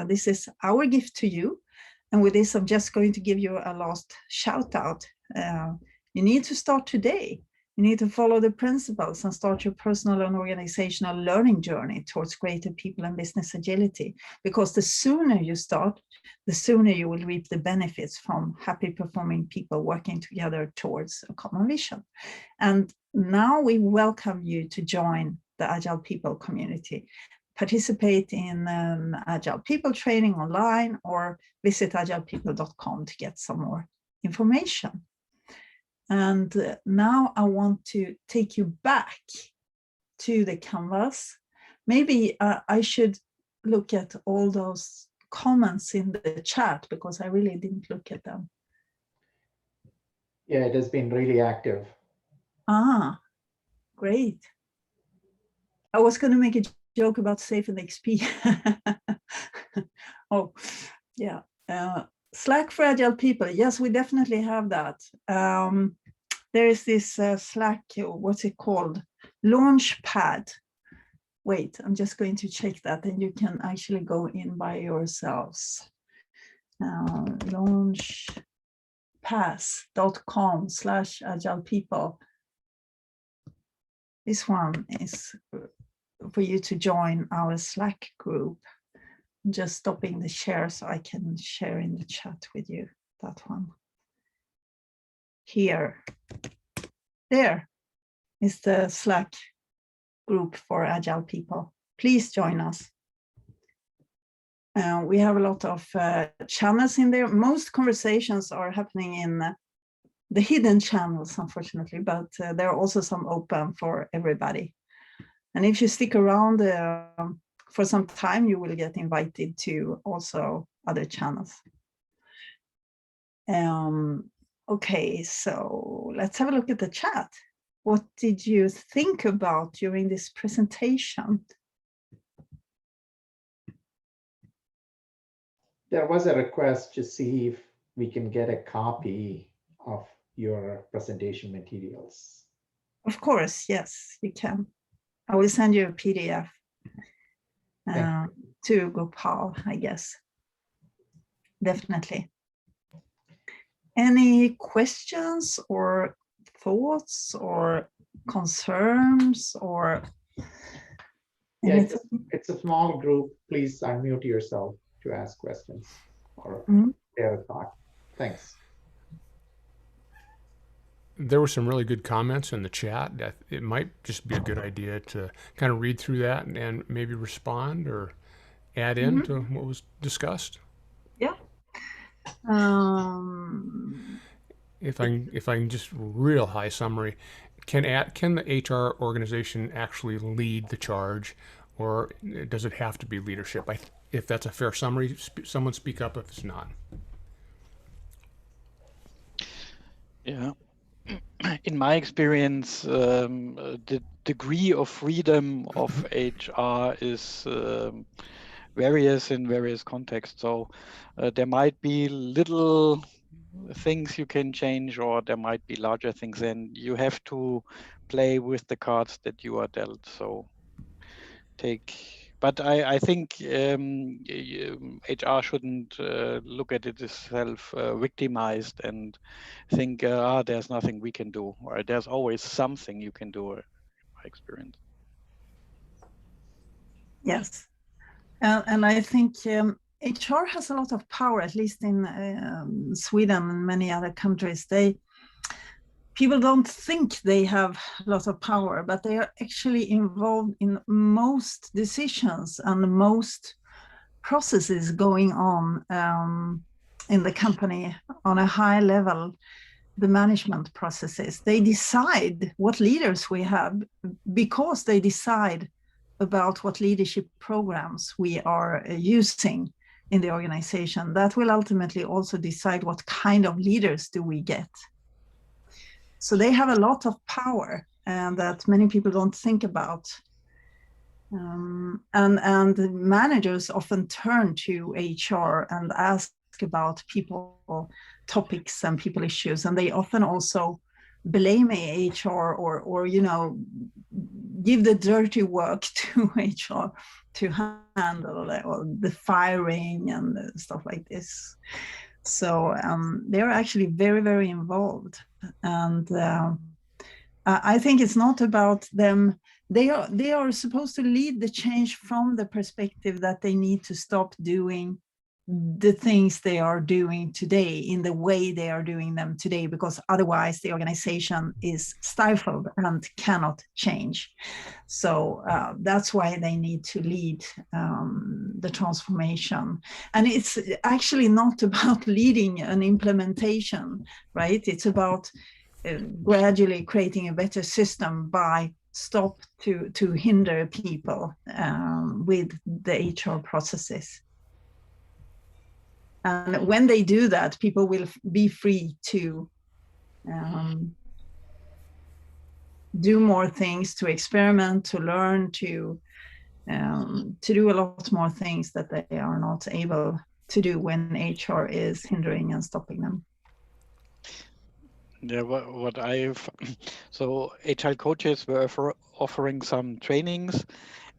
[SPEAKER 2] This is our gift to you. And with this, I'm just going to give you a last shout out. You need to start today. You need to follow the principles and start your personal and organizational learning journey towards greater people and business agility. Because the sooner you start, the sooner you will reap the benefits from happy performing people working together towards a common vision. And now we welcome you to join the Agile People community. Participate in Agile People training online, or visit agilepeople.com to get some more information. And now I want to take you back to the canvas. Maybe I should look at all those comments in the chat, because I really didn't look at them.
[SPEAKER 1] Yeah, it has been really active.
[SPEAKER 2] Ah, great. I was going to make a joke about Safe and XP. Oh, yeah. Slack for Agile People. Yes, we definitely have that. There is this Slack, what's it called? Launchpad. Wait, I'm just going to check that, and you can actually go in by yourselves. Launchpass.com/Agile People. This one is for you to join our Slack group. I'm just stopping the share so I can share in the chat with you, that one. Here, there is the Slack group for Agile People. Please join us. We have a lot of channels in there. Most conversations are happening in the hidden channels, unfortunately, but there are also some open for everybody. And if you stick around for some time, you will get invited to also other channels. Okay, so let's have a look at the chat. What did you think about during this presentation?
[SPEAKER 1] There was a request to see if we can get a copy of your presentation materials.
[SPEAKER 2] Of course, yes, you can. I will send you a PDF to Gopal, I guess. Definitely. Any questions or thoughts or concerns or
[SPEAKER 1] yeah, it's a small group. Please unmute yourself to ask questions or share a thought. Thanks.
[SPEAKER 3] There were some really good comments in the chat. It might just be a good idea to kind of read through that and maybe respond or add in to what was discussed.
[SPEAKER 2] Yeah.
[SPEAKER 3] If I can just real high summary, can the HR organization actually lead the charge, or does it have to be leadership? If that's a fair summary, someone speak up if it's not.
[SPEAKER 5] Yeah. In my experience, the degree of freedom of HR is various in various contexts. So there might be little things you can change, or there might be larger things, and you have to play with the cards that you are dealt. So but I think HR shouldn't look at it itself victimized and think, there's nothing we can do, or there's always something you can do, in my experience.
[SPEAKER 2] Yes. And I think HR has a lot of power, at least in Sweden and many other countries. People don't think they have a lot of power, but they are actually involved in most decisions and most processes going on in the company on a high level. The management processes, they decide what leaders we have because they decide about what leadership programs we are using in the organization. That will ultimately also decide what kind of leaders do we get. So they have a lot of power that many people don't think about. And managers often turn to HR and ask about people topics and people issues, and they often also blame HR or give the dirty work to HR to handle the firing and stuff like this. So they're actually very, very involved. And I think it's not about them. They are supposed to lead the change from the perspective that they need to stop doing the things they are doing today in the way they are doing them today, because otherwise the organization is stifled and cannot change. So that's why they need to lead the transformation. And it's actually not about leading an implementation, right? It's about gradually creating a better system by stop to hinder people with the HR processes. And when they do that, people will be free to do more things, to experiment, to learn, to to do a lot more things that they are not able to do when HR is hindering and stopping them.
[SPEAKER 5] Yeah, what I've so agile coaches were offering some trainings,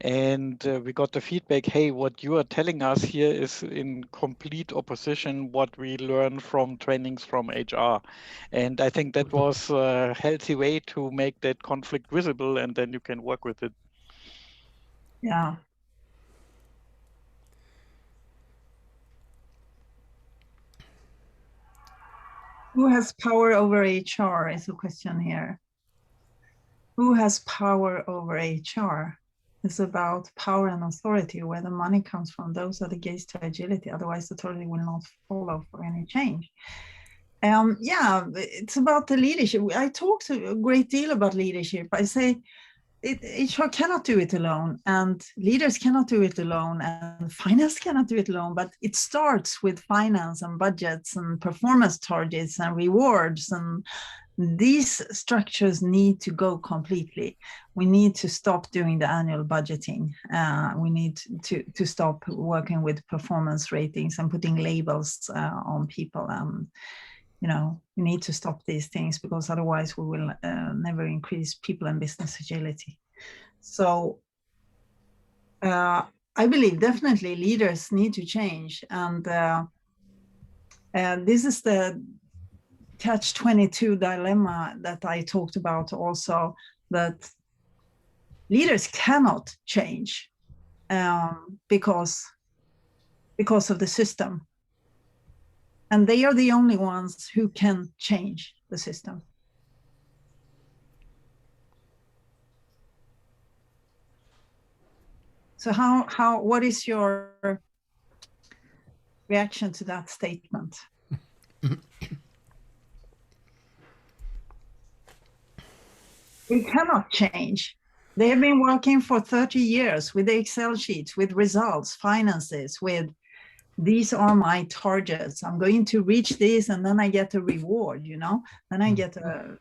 [SPEAKER 5] and we got the feedback, hey, what you are telling us here is in complete opposition what we learn from trainings from HR. And I think that was a healthy way to make that conflict visible, and then you can work with it.
[SPEAKER 2] Yeah. Who has power over HR is a question here. Who has power over HR? It's about power and authority, where the money comes from. Those are the gates to agility. Otherwise, authority will not follow for any change. Yeah, it's about the leadership. I talk a great deal about leadership. I say HR cannot do it alone, and leaders cannot do it alone, and finance cannot do it alone. But it starts with finance and budgets and performance targets and rewards, and these structures need to go completely. We need to stop doing the annual budgeting. We need to stop working with performance ratings and putting labels on people. You know, we need to stop these things, because otherwise we will never increase people and business agility. So I believe definitely leaders need to change. And this is the catch-22 dilemma that I talked about also, that leaders cannot change because of the system. And they are the only ones who can change the system. So what is your reaction to that statement? We cannot change. They have been working for 30 years with the Excel sheets, with results, finances, with these are my targets. I'm going to reach this, and then I get a reward, you know, then I get a,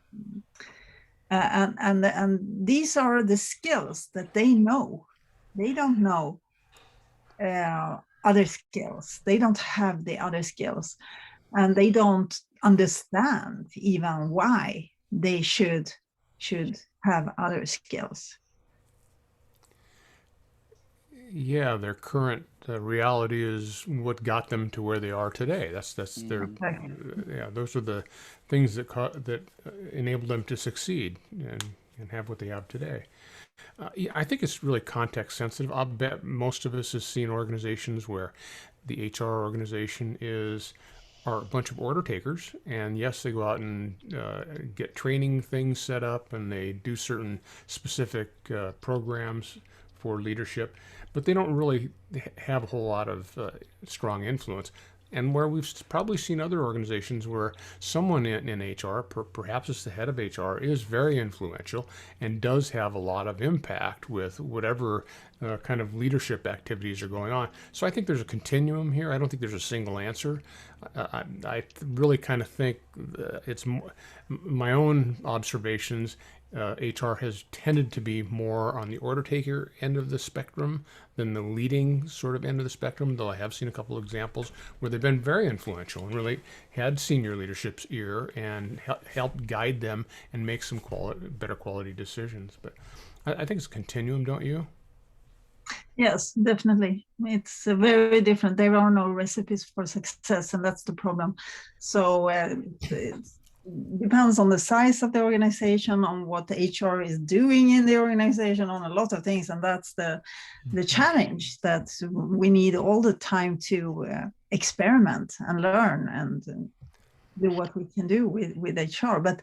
[SPEAKER 2] and these are the skills that they know. They don't know other skills. They don't have the other skills, and they don't understand even why they should have other skills.
[SPEAKER 3] Yeah, their current reality is what got them to where they are today. That's their yeah. Those are the things that enabled them to succeed and have what they have today. Yeah, I think it's really context sensitive. I'll bet most of us have seen organizations where the HR organization are a bunch of order takers, and yes, they go out and get training things set up, and they do certain specific programs for leadership, but they don't really have a whole lot of strong influence. And where we've probably seen other organizations where someone in HR, perhaps it's the head of HR, is very influential and does have a lot of impact with whatever kind of leadership activities are going on. So I think there's a continuum here. I don't think there's a single answer. I really kind of think it's my own observations. HR has tended to be more on the order taker end of the spectrum than the leading sort of end of the spectrum, though I have seen a couple of examples where they've been very influential and really had senior leadership's ear and helped guide them and make some better quality decisions. But I think it's a continuum, don't you?
[SPEAKER 2] Yes, definitely. It's very different. There are no recipes for success, and that's the problem. So it depends on the size of the organization, on what the HR is doing in the organization, on a lot of things. And that's the challenge, that we need all the time to experiment and learn and do what we can do with HR. But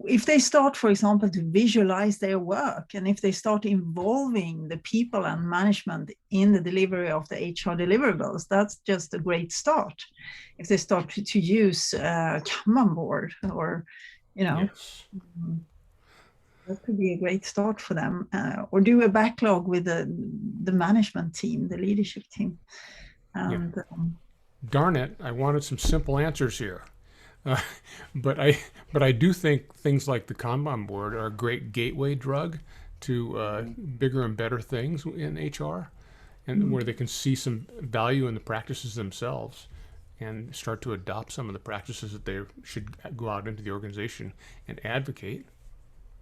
[SPEAKER 2] if they start, for example, to visualize their work, and if they start involving the people and management in the delivery of the HR deliverables, that's just a great start. If they start to use Kanban board, or, you know,
[SPEAKER 3] Yes.
[SPEAKER 2] that could be a great start for them, or do a backlog with the management team, the leadership team. And
[SPEAKER 3] Darn it, I wanted some simple answers here. But I do think things like the Kanban board are a great gateway drug to bigger and better things in HR, and where they can see some value in the practices themselves and start to adopt some of the practices that they should go out into the organization and advocate.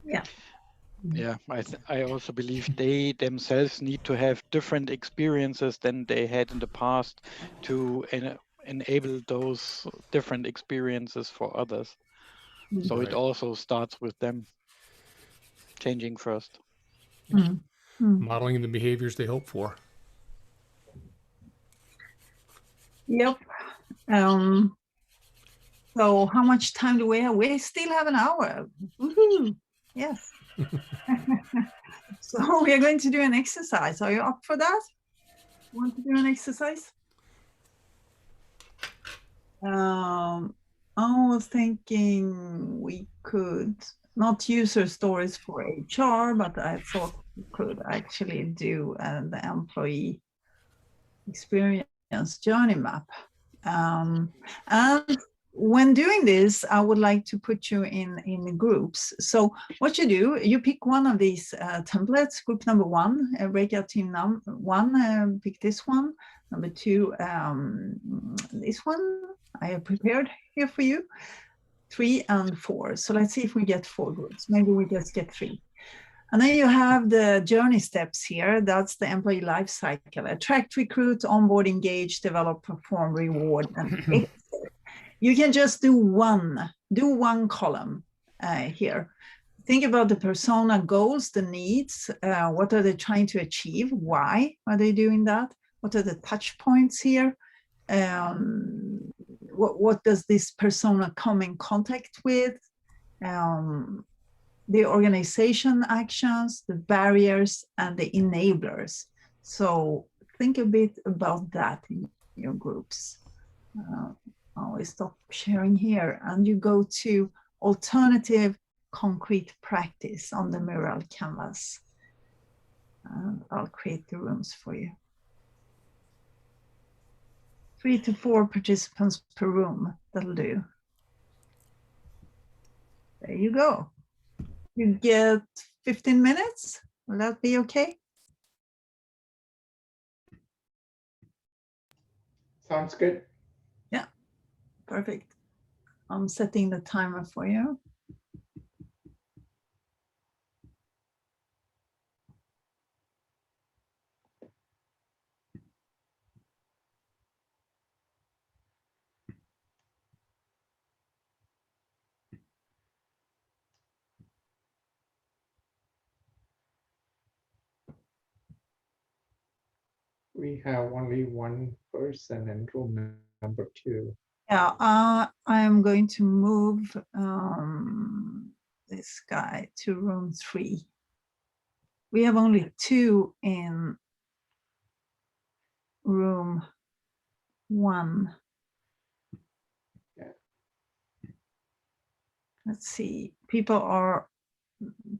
[SPEAKER 2] Yeah.
[SPEAKER 5] Yeah, I also believe they themselves need to have different experiences than they had in the past to enable those different experiences for others. So
[SPEAKER 3] Right.
[SPEAKER 5] it also starts with them changing first.
[SPEAKER 3] Modeling the behaviors they hope for.
[SPEAKER 2] Yep. So how much time do we have? We still have an hour. Woohoo! Yes. So we are going to do an exercise. Are you up for that? Want to do an exercise? I was thinking we could not user stories for HR, but I thought we could actually do the employee experience journey map. And when doing this, I would like to put you in groups. So what you do, you pick one of these templates, group number 1, breakout team 1, pick this one, number 2, this one I have prepared here for you, 3 and 4. So let's see if we get 4 groups. Maybe we just get 3. And then you have the journey steps here. That's the employee life cycle: attract, recruit, onboard, engage, develop, perform, reward, and exit. You can just do one column here. Think about the persona goals, the needs. What are they trying to achieve? Why are they doing that? What are the touch points here? What does this persona come in contact with? The organization actions, the barriers, and the enablers. So think a bit about that in your groups. I'll stop sharing here, and you go to alternative concrete practice on the mural canvas. And I'll create the rooms for you. 3 to 4 participants per room, that'll do. There you go. You get 15 minutes. Will that be okay?
[SPEAKER 1] Sounds good.
[SPEAKER 2] Yeah, perfect. I'm setting the timer for you.
[SPEAKER 1] We have only one person in room number 2.
[SPEAKER 2] Yeah, I'm going to move this guy to room 3. We have only 2 in room 1.
[SPEAKER 1] Yeah.
[SPEAKER 2] Let's see, people are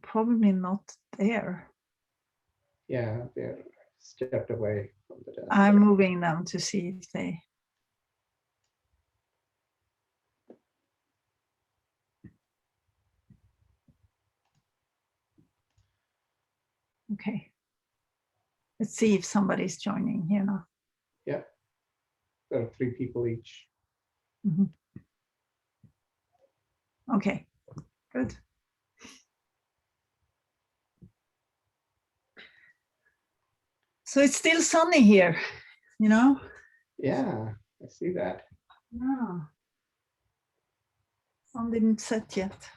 [SPEAKER 2] probably not there.
[SPEAKER 1] Yeah, they're stepped away from the desk.
[SPEAKER 2] I'm moving them to see if they. Okay. Let's see if somebody's joining here now.
[SPEAKER 1] Yeah, there are 3 people each.
[SPEAKER 2] Mhm. Okay, good. So it's still sunny here, you know?
[SPEAKER 1] Yeah, I see that.
[SPEAKER 2] Yeah. Sun didn't set yet.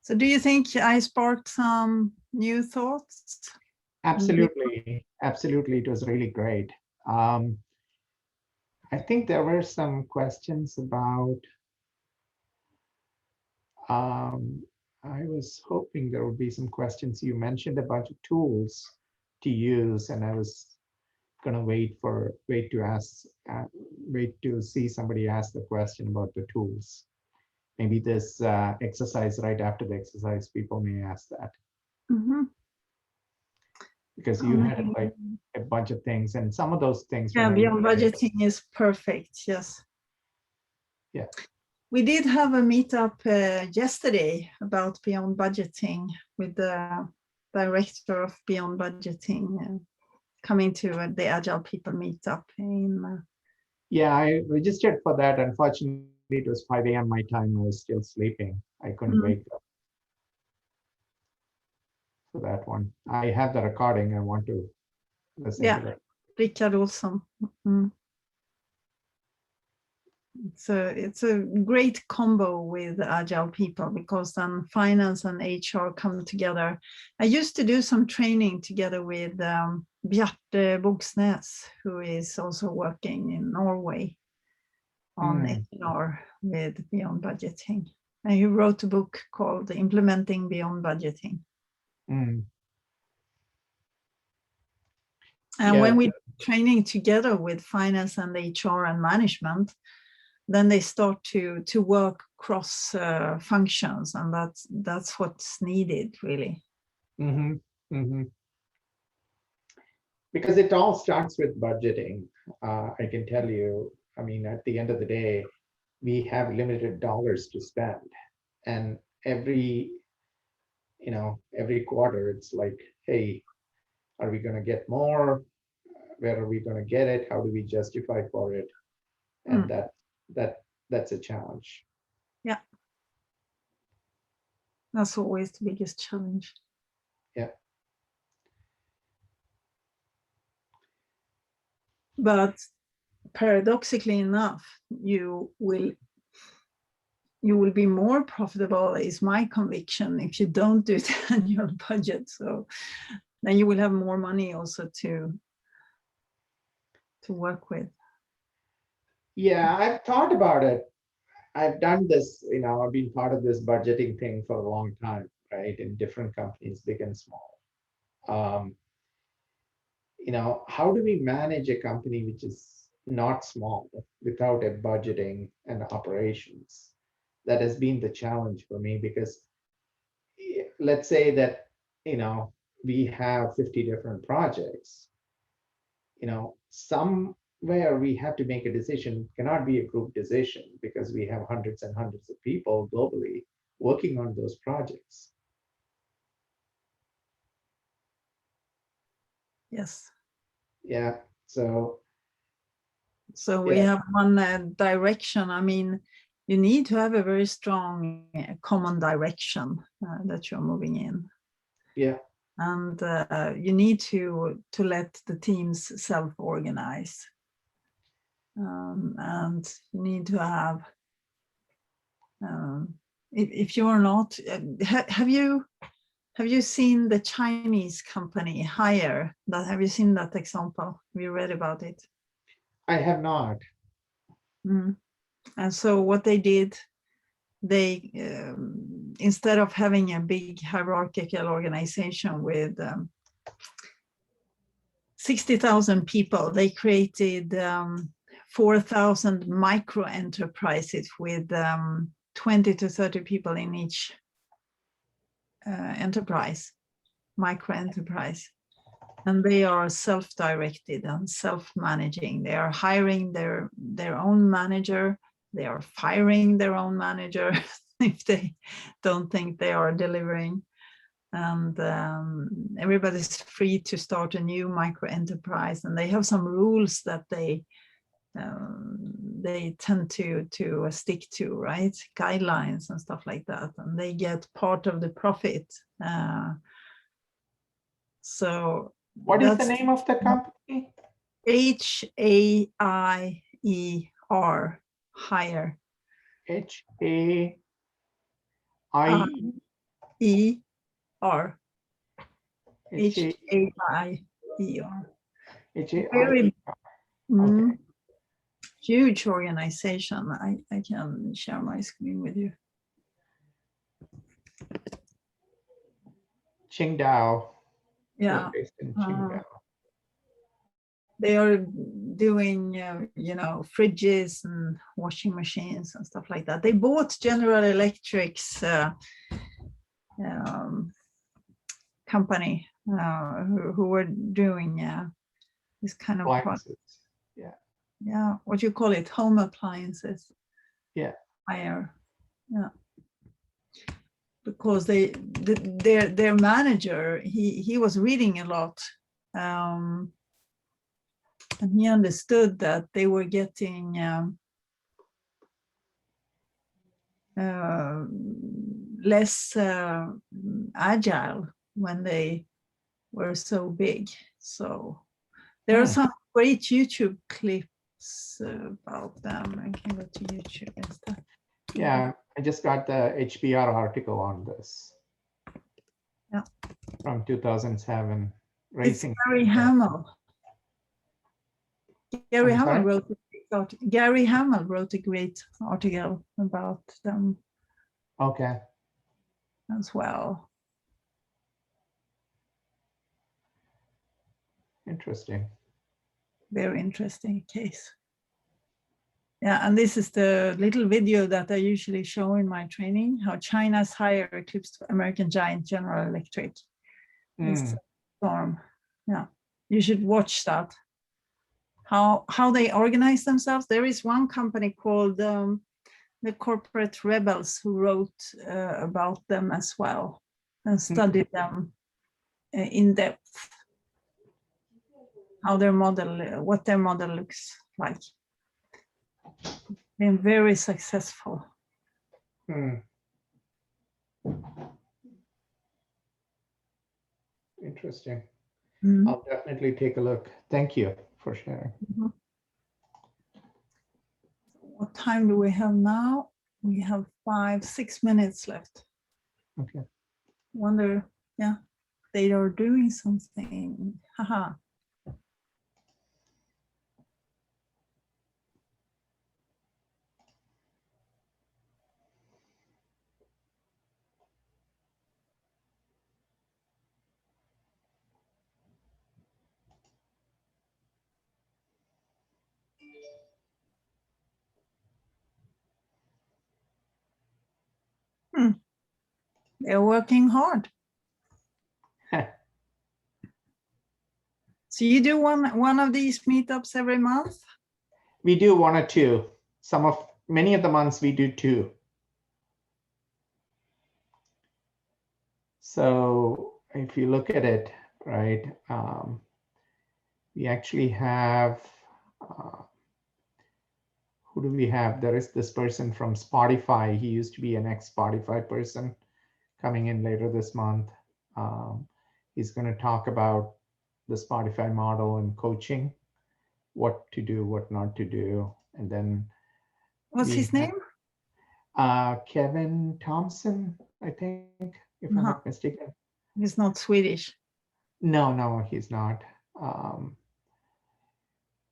[SPEAKER 2] So do you think I sparked some new thoughts?
[SPEAKER 1] Absolutely, absolutely. It was really great. I think there were some questions about, I was hoping there would be some questions. You mentioned a bunch of tools to use, and I was going to wait to see somebody ask the question about the tools. Maybe this exercise, right after the exercise, people may ask that.
[SPEAKER 2] Mhm.
[SPEAKER 1] Because you had like a bunch of things, and some of those things.
[SPEAKER 2] Yeah,
[SPEAKER 1] when I
[SPEAKER 2] beyond
[SPEAKER 1] look at it,
[SPEAKER 2] budgeting is perfect. Yes.
[SPEAKER 1] Yeah.
[SPEAKER 2] We did have a meetup yesterday about beyond budgeting with the director of beyond budgeting coming to the Agile People meetup in.
[SPEAKER 1] Yeah, I registered for that. Unfortunately, it was 5 a.m. my time. I was still sleeping. I couldn't wake up for that one. I have the recording. I want to listen to that.
[SPEAKER 2] Richard Olsson. It's a great combo with Agile People because then finance and HR come together. I used to do some training together with Bjarte Bogsnes, who is also working in Norway on HR with Beyond Budgeting. And he wrote a book called Implementing Beyond Budgeting. And when we're training together with finance and HR and management, then they start to work cross functions, and that's what's needed, really.
[SPEAKER 1] Because it all starts with budgeting. I can tell you, I mean, at the end of the day, we have limited dollars to spend, and every quarter, it's like, hey, are we going to get more? Where are we going to get it? How do we justify for it? And that's a challenge.
[SPEAKER 2] Yeah, that's always the biggest challenge.
[SPEAKER 1] Yeah.
[SPEAKER 2] But paradoxically enough, you will be more profitable, is my conviction, if you don't do the annual budget. So then you will have more money also to work with.
[SPEAKER 1] Yeah, I've thought about it. I've done this, I've been part of this budgeting thing for a long time, right? In different companies, big and small. How do we manage a company which is not small without a budgeting and operations? That has been the challenge for me, because let's say that, we have 50 different projects, somewhere we have to make a decision. It cannot be a group decision because we have hundreds and hundreds of people globally working on those projects.
[SPEAKER 2] Yes.
[SPEAKER 1] Yeah. So
[SPEAKER 2] we have one direction. I mean, you need to have a very strong common direction that you're moving in.
[SPEAKER 1] Yeah.
[SPEAKER 2] And you need to let the teams self-organize. And you need to have, if you're not, have you seen the Chinese company Hire? Have you seen that example? Have you read about it?
[SPEAKER 1] I have not.
[SPEAKER 2] And so what they did, they instead of having a big hierarchical organization with 60,000 people, they created 4,000 micro enterprises with 20 to 30 people in each micro enterprise. And they are self-directed and self-managing. They are hiring their own manager. They are firing their own manager if they don't think they are delivering. And everybody's free to start a new micro enterprise. And they have some rules that they tend to stick to, right? Guidelines and stuff like that. And they get part of the profit. So
[SPEAKER 1] what is the name of the company?
[SPEAKER 2] HAIER, Hire.
[SPEAKER 1] HAIER.
[SPEAKER 2] Very huge organization. I can share my screen with you.
[SPEAKER 1] Qingdao.
[SPEAKER 2] Yeah.
[SPEAKER 1] Based in Qingdao.
[SPEAKER 2] They are doing, fridges and washing machines and stuff like that. They bought General Electric's company who were doing this kind of
[SPEAKER 1] appliances.
[SPEAKER 2] what you call it, home appliances.
[SPEAKER 1] Yeah.
[SPEAKER 2] higher. Yeah. Because their manager, he was reading a lot. And he understood that they were getting less agile when they were so big. So there are some great YouTube clips about them. I can go to YouTube instead.
[SPEAKER 1] Yeah, I just got the HBR article on this.
[SPEAKER 2] Yeah.
[SPEAKER 1] From 2007.
[SPEAKER 2] It's
[SPEAKER 1] Racing.
[SPEAKER 2] Gary Hamel. Gary Hamel wrote a great article about them.
[SPEAKER 1] Okay.
[SPEAKER 2] As well.
[SPEAKER 1] Interesting.
[SPEAKER 2] Very interesting case. Yeah, and this is the little video that I usually show in my training, how China's hire eclipsed American giant General Electric. This storm. Yeah, you should watch that. How they organize themselves. There is one company called the Corporate Rebels who wrote about them as well and studied them in depth. How their model, what their model looks like. Been very successful.
[SPEAKER 1] Interesting. I'll definitely take a look. Thank you for sharing.
[SPEAKER 2] What time do we have now? We have 6 minutes left.
[SPEAKER 1] Okay.
[SPEAKER 2] Wonder, yeah, they are doing something. Haha. They're working hard. So you do one of these meetups every month?
[SPEAKER 1] We do 1 or 2. Many of the months we do 2. So if you look at it, right, we actually have, who do we have? There is this person from Spotify. He used to be an ex-Spotify person coming in later this month. He's going to talk about the Spotify model and coaching, what to do, what not to do. And then
[SPEAKER 2] what's his name?
[SPEAKER 1] Kevin Thompson, I think, if I'm not mistaken.
[SPEAKER 2] He's not Swedish.
[SPEAKER 1] No, he's not.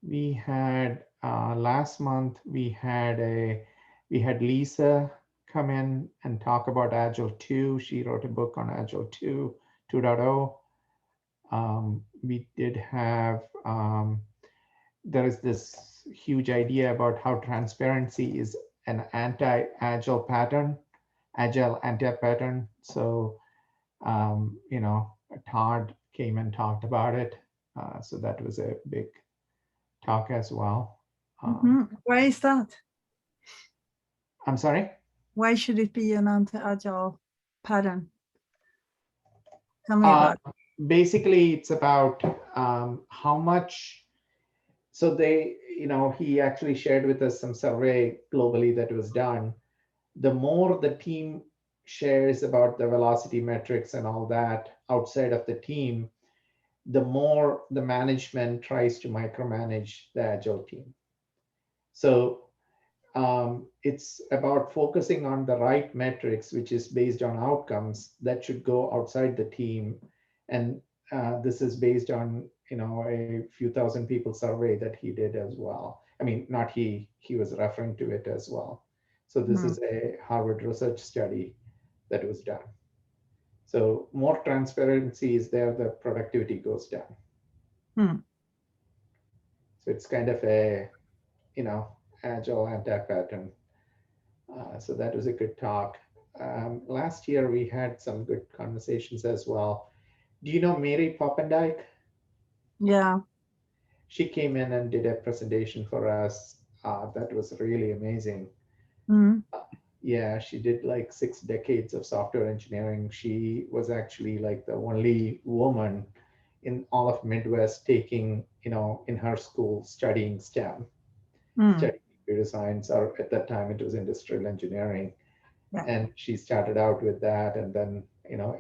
[SPEAKER 1] We had last month we had Lisa come in and talk about Agile 2. She wrote a book on Agile 2.0. We did have there is this huge idea about how transparency is an anti-agile pattern, agile anti-pattern. So Todd came and talked about it. So that was a big talk as well.
[SPEAKER 2] Why is that?
[SPEAKER 1] I'm sorry?
[SPEAKER 2] Why should it be an anti-agile pattern? Tell me about it.
[SPEAKER 1] Basically, it's about how much. So he actually shared with us some survey globally that was done. The more the team shares about the velocity metrics and all that outside of the team, the more the management tries to micromanage the Agile team. So it's about focusing on the right metrics, which is based on outcomes that should go outside the team. And this is based on a few thousand people survey that he did as well. I mean, not he was referring to it as well. So this is a Harvard research study that was done. So more transparency is there, the productivity goes down. So it's kind of a, agile anti-pattern. So that was a good talk. Last year we had some good conversations as well. Do you know Mary Poppendijk?
[SPEAKER 2] Yeah.
[SPEAKER 1] She came in and did a presentation for us. That was really amazing.
[SPEAKER 2] Mm.
[SPEAKER 1] Yeah, she did like 6 decades of software engineering. She was actually like the only woman in all of Midwest taking, in her school studying STEM,
[SPEAKER 2] Mm.
[SPEAKER 1] studying computer science, or at that time it was industrial engineering.
[SPEAKER 2] Yeah.
[SPEAKER 1] And she started out with that. And then,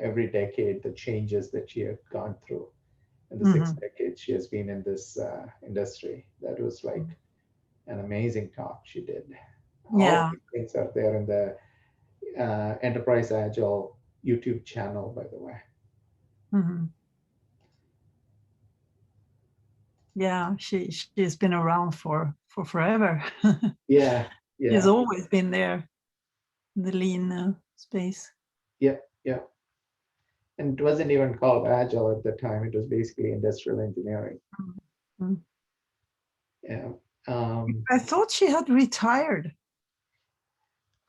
[SPEAKER 1] every decade, the changes that she had gone through. In the 6 decades she has been in this industry. That was like an amazing talk she did. All of
[SPEAKER 2] Yeah.
[SPEAKER 1] these things are there in the Enterprise Agile YouTube channel, by the way.
[SPEAKER 2] Mm-hmm. Yeah, she's been around for forever.
[SPEAKER 1] Yeah,
[SPEAKER 2] She's
[SPEAKER 1] yeah,
[SPEAKER 2] always been there in the lean space.
[SPEAKER 1] yeah, yeah. And it wasn't even called Agile at the time. It was basically industrial engineering.
[SPEAKER 2] Mm.
[SPEAKER 1] Yeah.
[SPEAKER 2] I thought she had retired.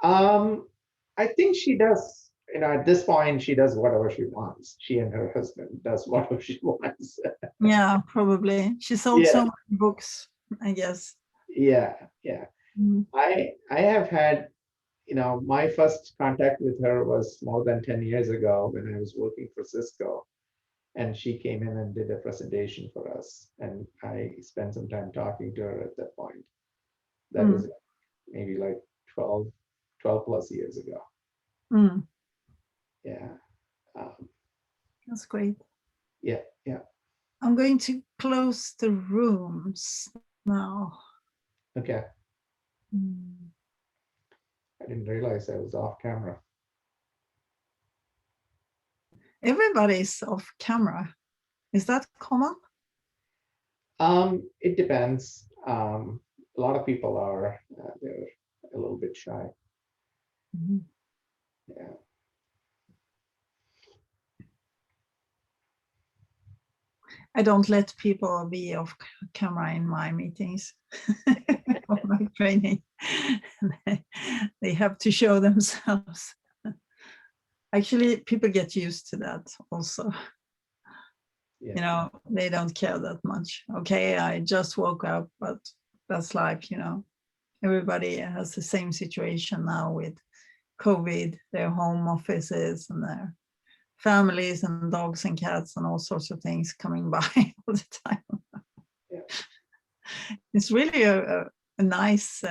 [SPEAKER 1] I think she does, at this point, she does whatever she wants. She and her husband does whatever she wants.
[SPEAKER 2] Yeah, probably. She sold
[SPEAKER 1] Yeah,
[SPEAKER 2] so many books, I guess.
[SPEAKER 1] yeah, yeah.
[SPEAKER 2] Mm.
[SPEAKER 1] I have had, my first contact with her was more than 10 years ago when I was working for Cisco. And she came in and did a presentation for us. And I spent some time talking to her at that point. That was maybe like 12 plus years ago.
[SPEAKER 2] Mm.
[SPEAKER 1] Yeah. Um,
[SPEAKER 2] That's great.
[SPEAKER 1] yeah, yeah.
[SPEAKER 2] I'm going to close the rooms now.
[SPEAKER 1] Okay.
[SPEAKER 2] Mm.
[SPEAKER 1] I didn't realize I was off camera.
[SPEAKER 2] Everybody's off camera. Is that common?
[SPEAKER 1] It depends. A lot of people are, they're a little bit shy.
[SPEAKER 2] Mm-hmm.
[SPEAKER 1] Yeah.
[SPEAKER 2] I don't let people be off camera in my meetings or my training. They have to show themselves. Actually, people get used to that also.
[SPEAKER 1] Yeah.
[SPEAKER 2] They don't care that much. Okay, I just woke up, but that's life, Everybody has the same situation now with COVID, their home offices and their families and dogs and cats and all sorts of things coming by all the time.
[SPEAKER 1] Yeah.
[SPEAKER 2] It's really a nice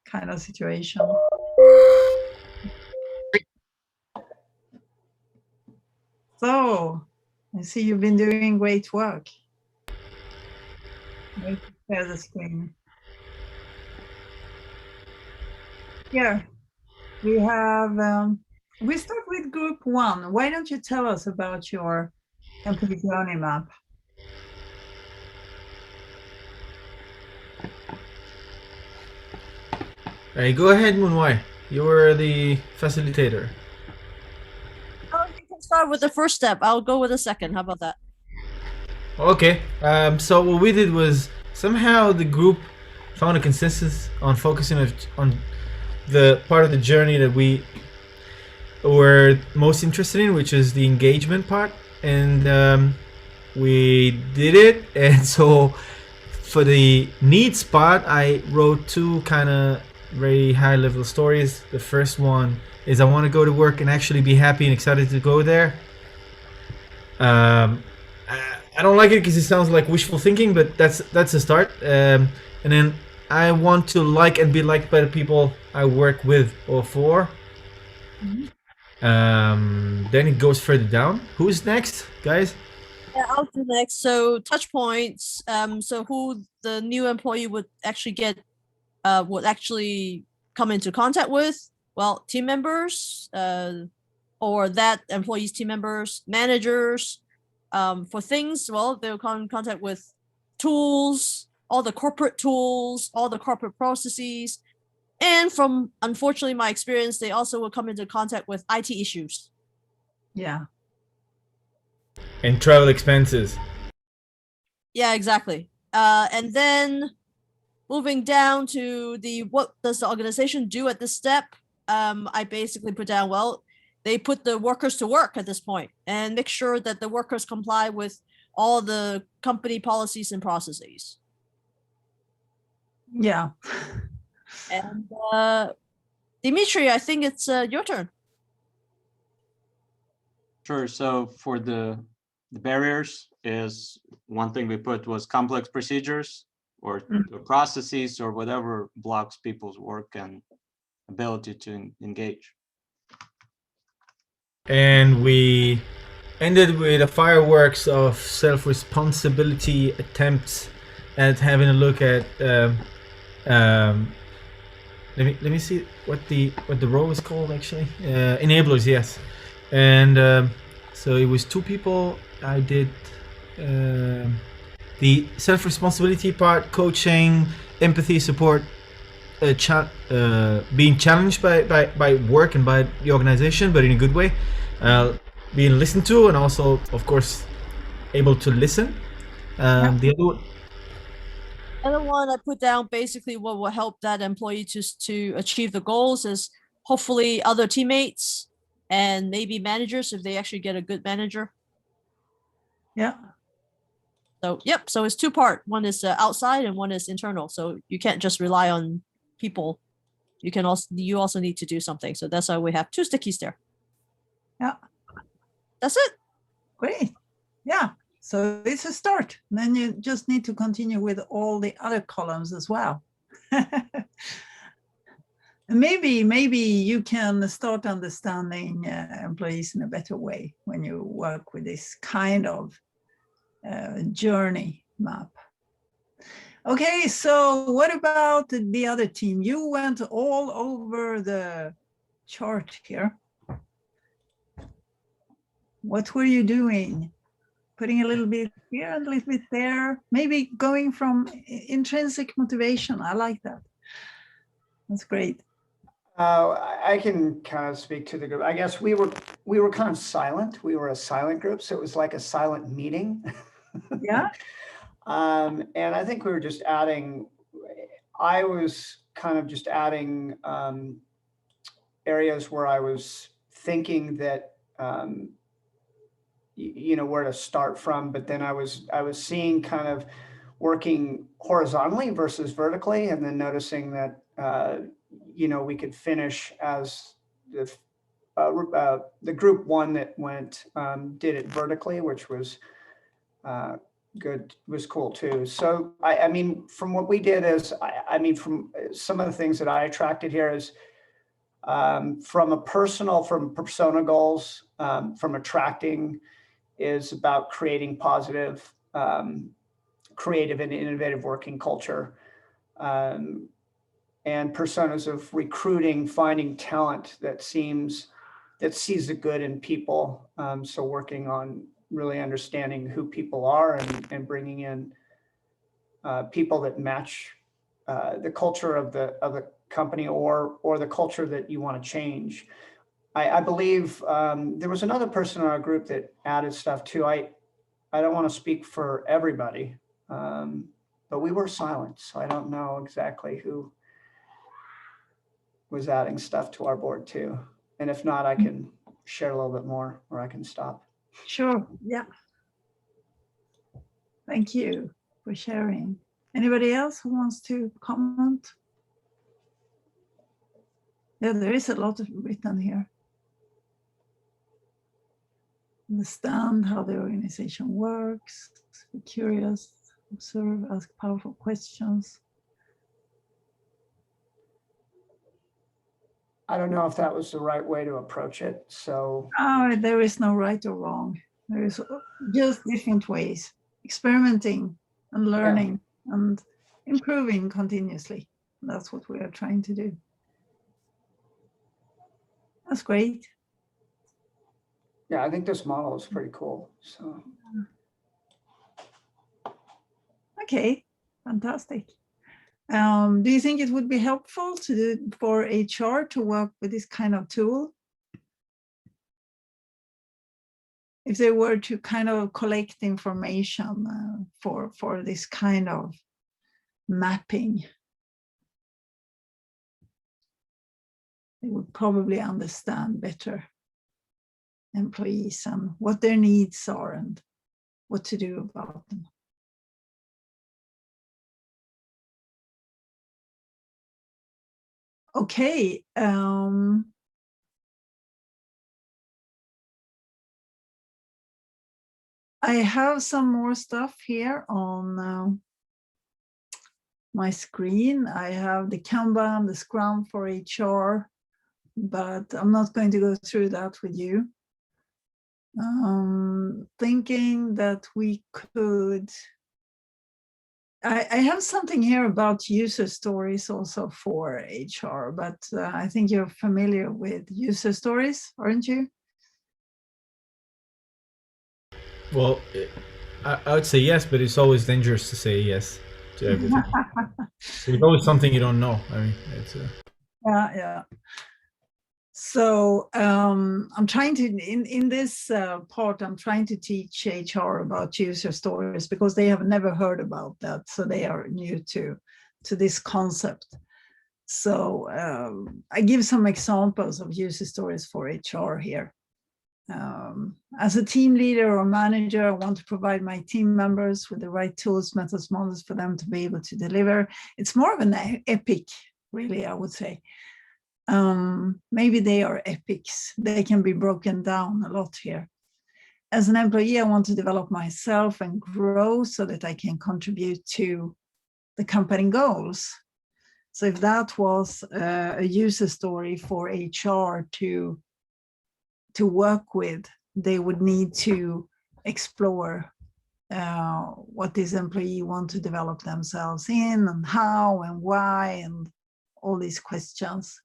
[SPEAKER 2] kind of situation. So I see you've been doing great work. Let me share the screen. Here we have, we start with group 1. Why don't you tell us about your employee journey map?
[SPEAKER 4] Hey, go ahead, Moonwai. You were the facilitator.
[SPEAKER 6] Oh, you can start with the first step. I'll go with the second. How about that?
[SPEAKER 4] Okay. So what we did was somehow the group found a consensus on focusing on the part of the journey that we were most interested in, which is the engagement part, and we did it. And so for the needs part, I wrote 2 kind of very high-level stories. The first one is I want to go to work and actually be happy and excited to go there. I don't like it because it sounds like wishful thinking, but that's a start. And then I want to like and be liked by the people I work with or for. Then it goes further down. Who's next, guys?
[SPEAKER 6] Yeah, I'll do next. So touch points. So who the new employee would actually come into contact with? Well, team members, or that employee's team members, managers. For things, well, they'll come in contact with tools, all the corporate tools, all the corporate processes. And from, unfortunately, my experience, they also will come into contact with IT issues.
[SPEAKER 2] Yeah.
[SPEAKER 4] And travel expenses.
[SPEAKER 6] Yeah, exactly. And then moving down to what does the organization do at this step? I basically put down, well, they put the workers to work at this point and make sure that the workers comply with all the company policies and processes.
[SPEAKER 2] Yeah.
[SPEAKER 6] And Dimitri, I think it's your turn.
[SPEAKER 7] Sure. So for the barriers is one thing we put was complex procedures or processes or whatever blocks people's work and ability to engage.
[SPEAKER 4] And we ended with a fireworks of self-responsibility attempts at having a look at let me see what the role is called actually. Enablers, yes. And so it was 2 people. I did the self-responsibility part, coaching, empathy, support, being challenged by work and by the organization, but in a good way, being listened to, and also, of course, able to listen. The
[SPEAKER 6] other one I put down basically what will help that employee to achieve the goals is hopefully other teammates and maybe managers if they actually get a good manager.
[SPEAKER 2] Yeah.
[SPEAKER 6] So, yep. So it's 2-part. One is outside and one is internal. So you can't just rely on people. You also need to do something. So that's why we have 2 stickies there.
[SPEAKER 2] Yeah.
[SPEAKER 6] That's it.
[SPEAKER 2] Great. Yeah. So it's a start. Then you just need to continue with all the other columns as well. Maybe you can start understanding employees in a better way when you work with this kind of journey map. Okay, so what about the other team? You went all over the chart here. What were you doing? Putting a little bit here and a little bit there, maybe going from intrinsic motivation. I like that. That's great.
[SPEAKER 1] I can kind of speak to the group. I guess we were kind of silent. We were a silent group, so it was like a silent meeting.
[SPEAKER 2] Yeah.
[SPEAKER 1] And I think we were just adding. I was kind of just adding areas where I was thinking that you know where to start from, but then I was seeing kind of working horizontally versus vertically, and then noticing that you know we could finish as the group one that went did it vertically, which was good, was cool too. So I mean, from what we did is, I mean, from some of the things that I attracted here is from persona goals, from attracting is about creating positive, creative and innovative working culture. And personas of recruiting, finding talent that sees the good in people. So working on really understanding who people are and bringing in people that match the culture of the company or the culture that you want to change. I believe there was another person in our group that added stuff too. I don't want to speak for everybody, but we were silent, so I don't know exactly who was adding stuff to our board too. And if not, I can share a little bit more, or I can stop.
[SPEAKER 2] Sure. Yeah. Thank you for sharing. Anybody else who wants to comment? Yeah, there is a lot of written here. Understand how the organization works, be curious, observe, ask powerful questions.
[SPEAKER 1] I don't know if that was the right way to approach it. So
[SPEAKER 2] there is no right or wrong. There is just different ways, experimenting and learning and improving continuously. That's what we are trying to do. That's great.
[SPEAKER 1] Yeah, I think this model is pretty cool. So
[SPEAKER 2] okay, fantastic. Do you think it would be helpful for HR to work with this kind of tool? If they were to kind of collect information for this kind of mapping, they would probably understand better employees and what their needs are and what to do about them. Okay. I have some more stuff here on my screen. I have the Kanban, the Scrum for HR, but I'm not going to go through that with you. Thinking that we could, I have something here about user stories also for HR, but I think you're familiar with user stories, aren't you?
[SPEAKER 4] Well, I would say yes, but it's always dangerous to say yes to everything. There's always something you don't know. I mean, it's
[SPEAKER 2] Yeah. So I'm trying to, in this part, I'm trying to teach HR about user stories because they have never heard about that. So they are new to this concept. So I give some examples of user stories for HR here. As a team leader or manager, I want to provide my team members with the right tools, methods, models for them to be able to deliver. It's more of an epic, really, I would say. Maybe they are epics. They can be broken down a lot here. As an employee, I want to develop myself and grow so that I can contribute to the company goals. So if that was a user story for HR to work with, they would need to explore what this employee want to develop themselves in and how and why and all these questions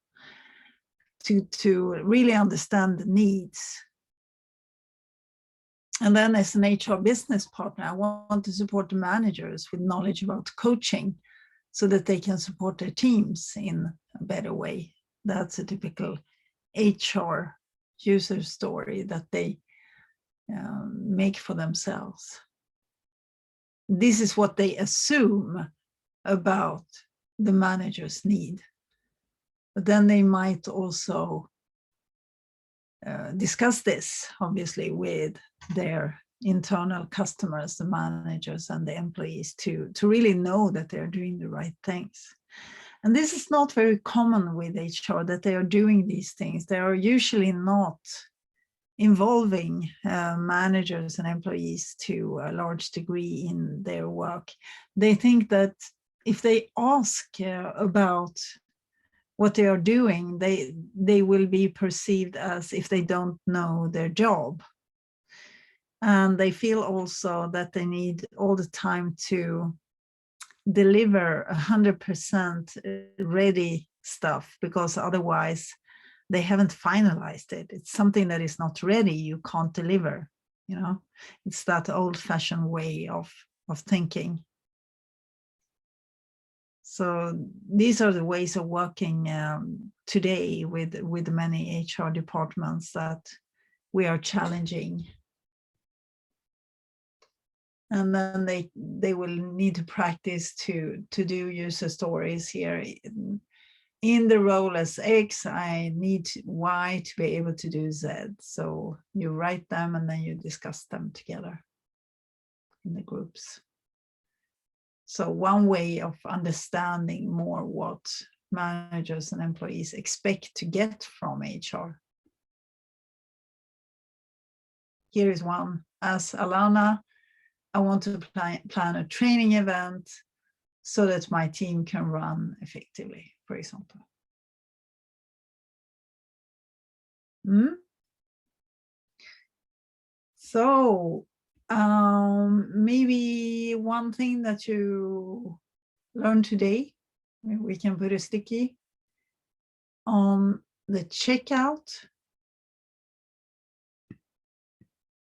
[SPEAKER 2] to really understand the needs. And then as an HR business partner, I want to support the managers with knowledge about coaching so that they can support their teams in a better way. That's a typical HR user story that they make for themselves. This is what they assume about the manager's need. But then they might also discuss this, obviously, with their internal customers, the managers and the employees to really know that they're doing the right things. And this is not very common with HR, that they are doing these things. They are usually not involving managers and employees to a large degree in their work. They think that if they ask about what they are doing, they will be perceived as if they don't know their job. And they feel also that they need all the time to deliver 100% ready stuff, because otherwise they haven't finalized it. It's something that is not ready, you can't deliver. You know, it's that old-fashioned way of thinking. So these are the ways of working today with many HR departments that we are challenging. And then they will need to practice to do user stories here. In the role as X, I need Y to be able to do Z. So you write them and then you discuss them together in the groups. So one way of understanding more what managers and employees expect to get from HR. Here is one. As Alana, I want to plan a training event so that my team can run effectively, for example. So maybe one thing that you learned today, we can put a sticky on the checkout,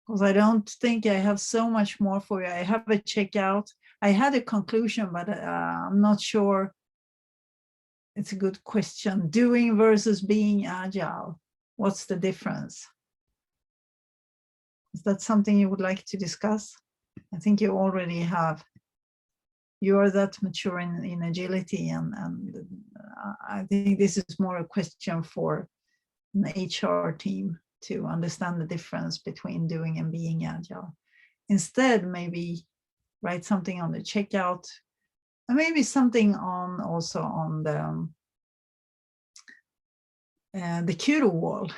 [SPEAKER 2] because I don't think I have so much more for you. I have a checkout. I had a conclusion, but I'm not sure. It's a good question. Doing versus being agile. What's the difference? Is that something you would like to discuss? I think you already have. You are that mature in agility, and I think this is more a question for an HR team to understand the difference between doing and being agile. Instead, maybe write something on the checkout, and maybe something on also on the kudo wall.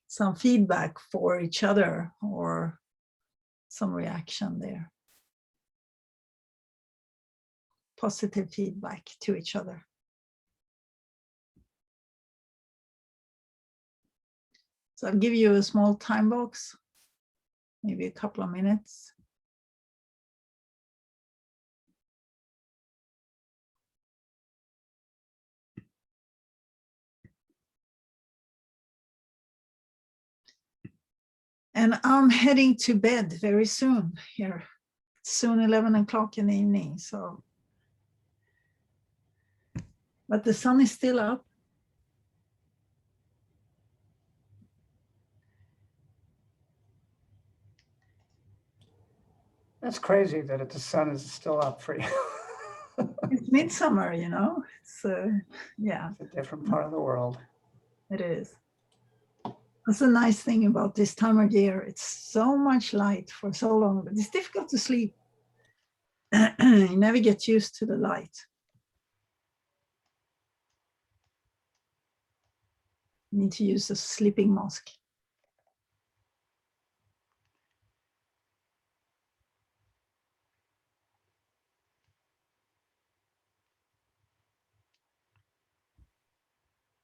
[SPEAKER 2] Some feedback for each other or some reaction there. Positive feedback to each other. So I'll give you a small time box, maybe a couple of minutes. And I'm heading to bed very soon here. It's soon 11 o'clock in the evening, so. But the sun is still up.
[SPEAKER 8] That's crazy that the sun is still up for you.
[SPEAKER 2] It's midsummer, you know. It's yeah.
[SPEAKER 8] It's a different part of the world.
[SPEAKER 2] It is. That's a nice thing about this time of year. It's so much light for so long, but it's difficult to sleep. You never get used to the light. You need to use a sleeping mask.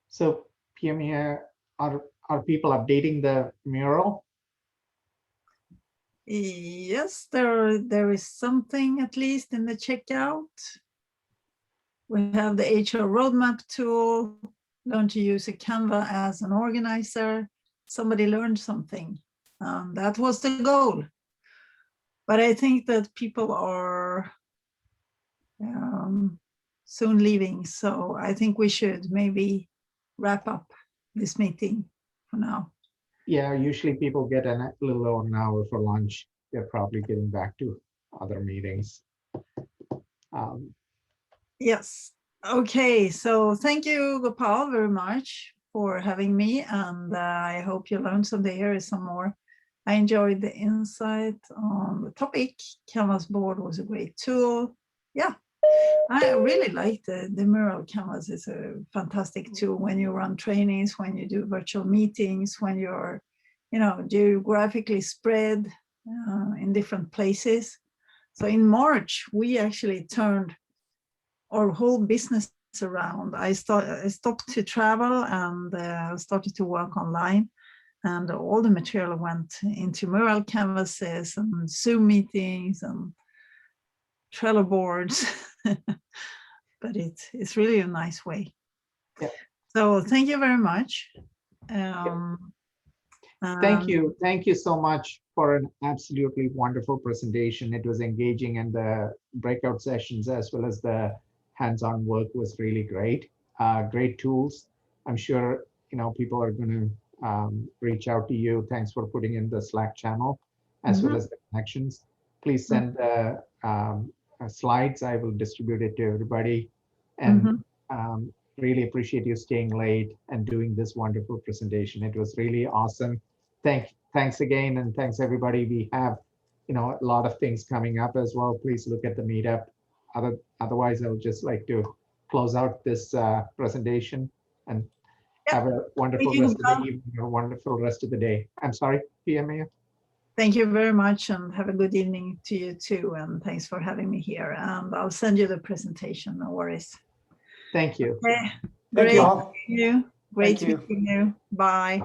[SPEAKER 1] So PiaMaria, are people updating the mural?
[SPEAKER 2] Yes, there is something at least in the checkout. We have the HR roadmap tool, learn to use a Canva as an organizer. Somebody learned something. That was the goal. But I think that people are soon leaving. So I think we should maybe wrap up this meeting for now.
[SPEAKER 1] Yeah, usually people get a little over an hour for lunch. They're probably getting back to other meetings.
[SPEAKER 2] Yes. Okay. So thank you, Gopal, very much for having me. And I hope you learned something. Here is some more. I enjoyed the insight on the topic. Canvas board was a great tool. Yeah. I really like the mural canvas. It's a fantastic tool when you run trainings, when you do virtual meetings, when you're, geographically spread in different places. So in March, we actually turned our whole business around. I stopped to travel and started to work online. And all the material went into mural canvases and Zoom meetings and Trello boards. But it's really a nice way.
[SPEAKER 1] Yeah.
[SPEAKER 2] So thank you very much.
[SPEAKER 1] Thank you so much for an absolutely wonderful presentation. It was engaging, and the breakout sessions as well as the hands-on work was really great. Great tools. I'm sure people are going to reach out to you. Thanks for putting in the Slack channel as well as the connections. Please send the slides. I will distribute it to everybody, and really appreciate you staying late and doing this wonderful presentation. It was really awesome. Thanks again, and thanks everybody. We have a lot of things coming up as well. Please look at the meetup. Otherwise, I would just like to close out this presentation and have a wonderful rest of the evening or wonderful rest of the day. I'm sorry, Pia-Maria.
[SPEAKER 2] Thank you very much, and have a good evening to you too. And thanks for having me here. And I'll send you the presentation. No worries.
[SPEAKER 1] Thank you.
[SPEAKER 2] Okay.
[SPEAKER 8] Thank you all.
[SPEAKER 2] Great
[SPEAKER 8] Thank you.
[SPEAKER 2] meeting you. Bye.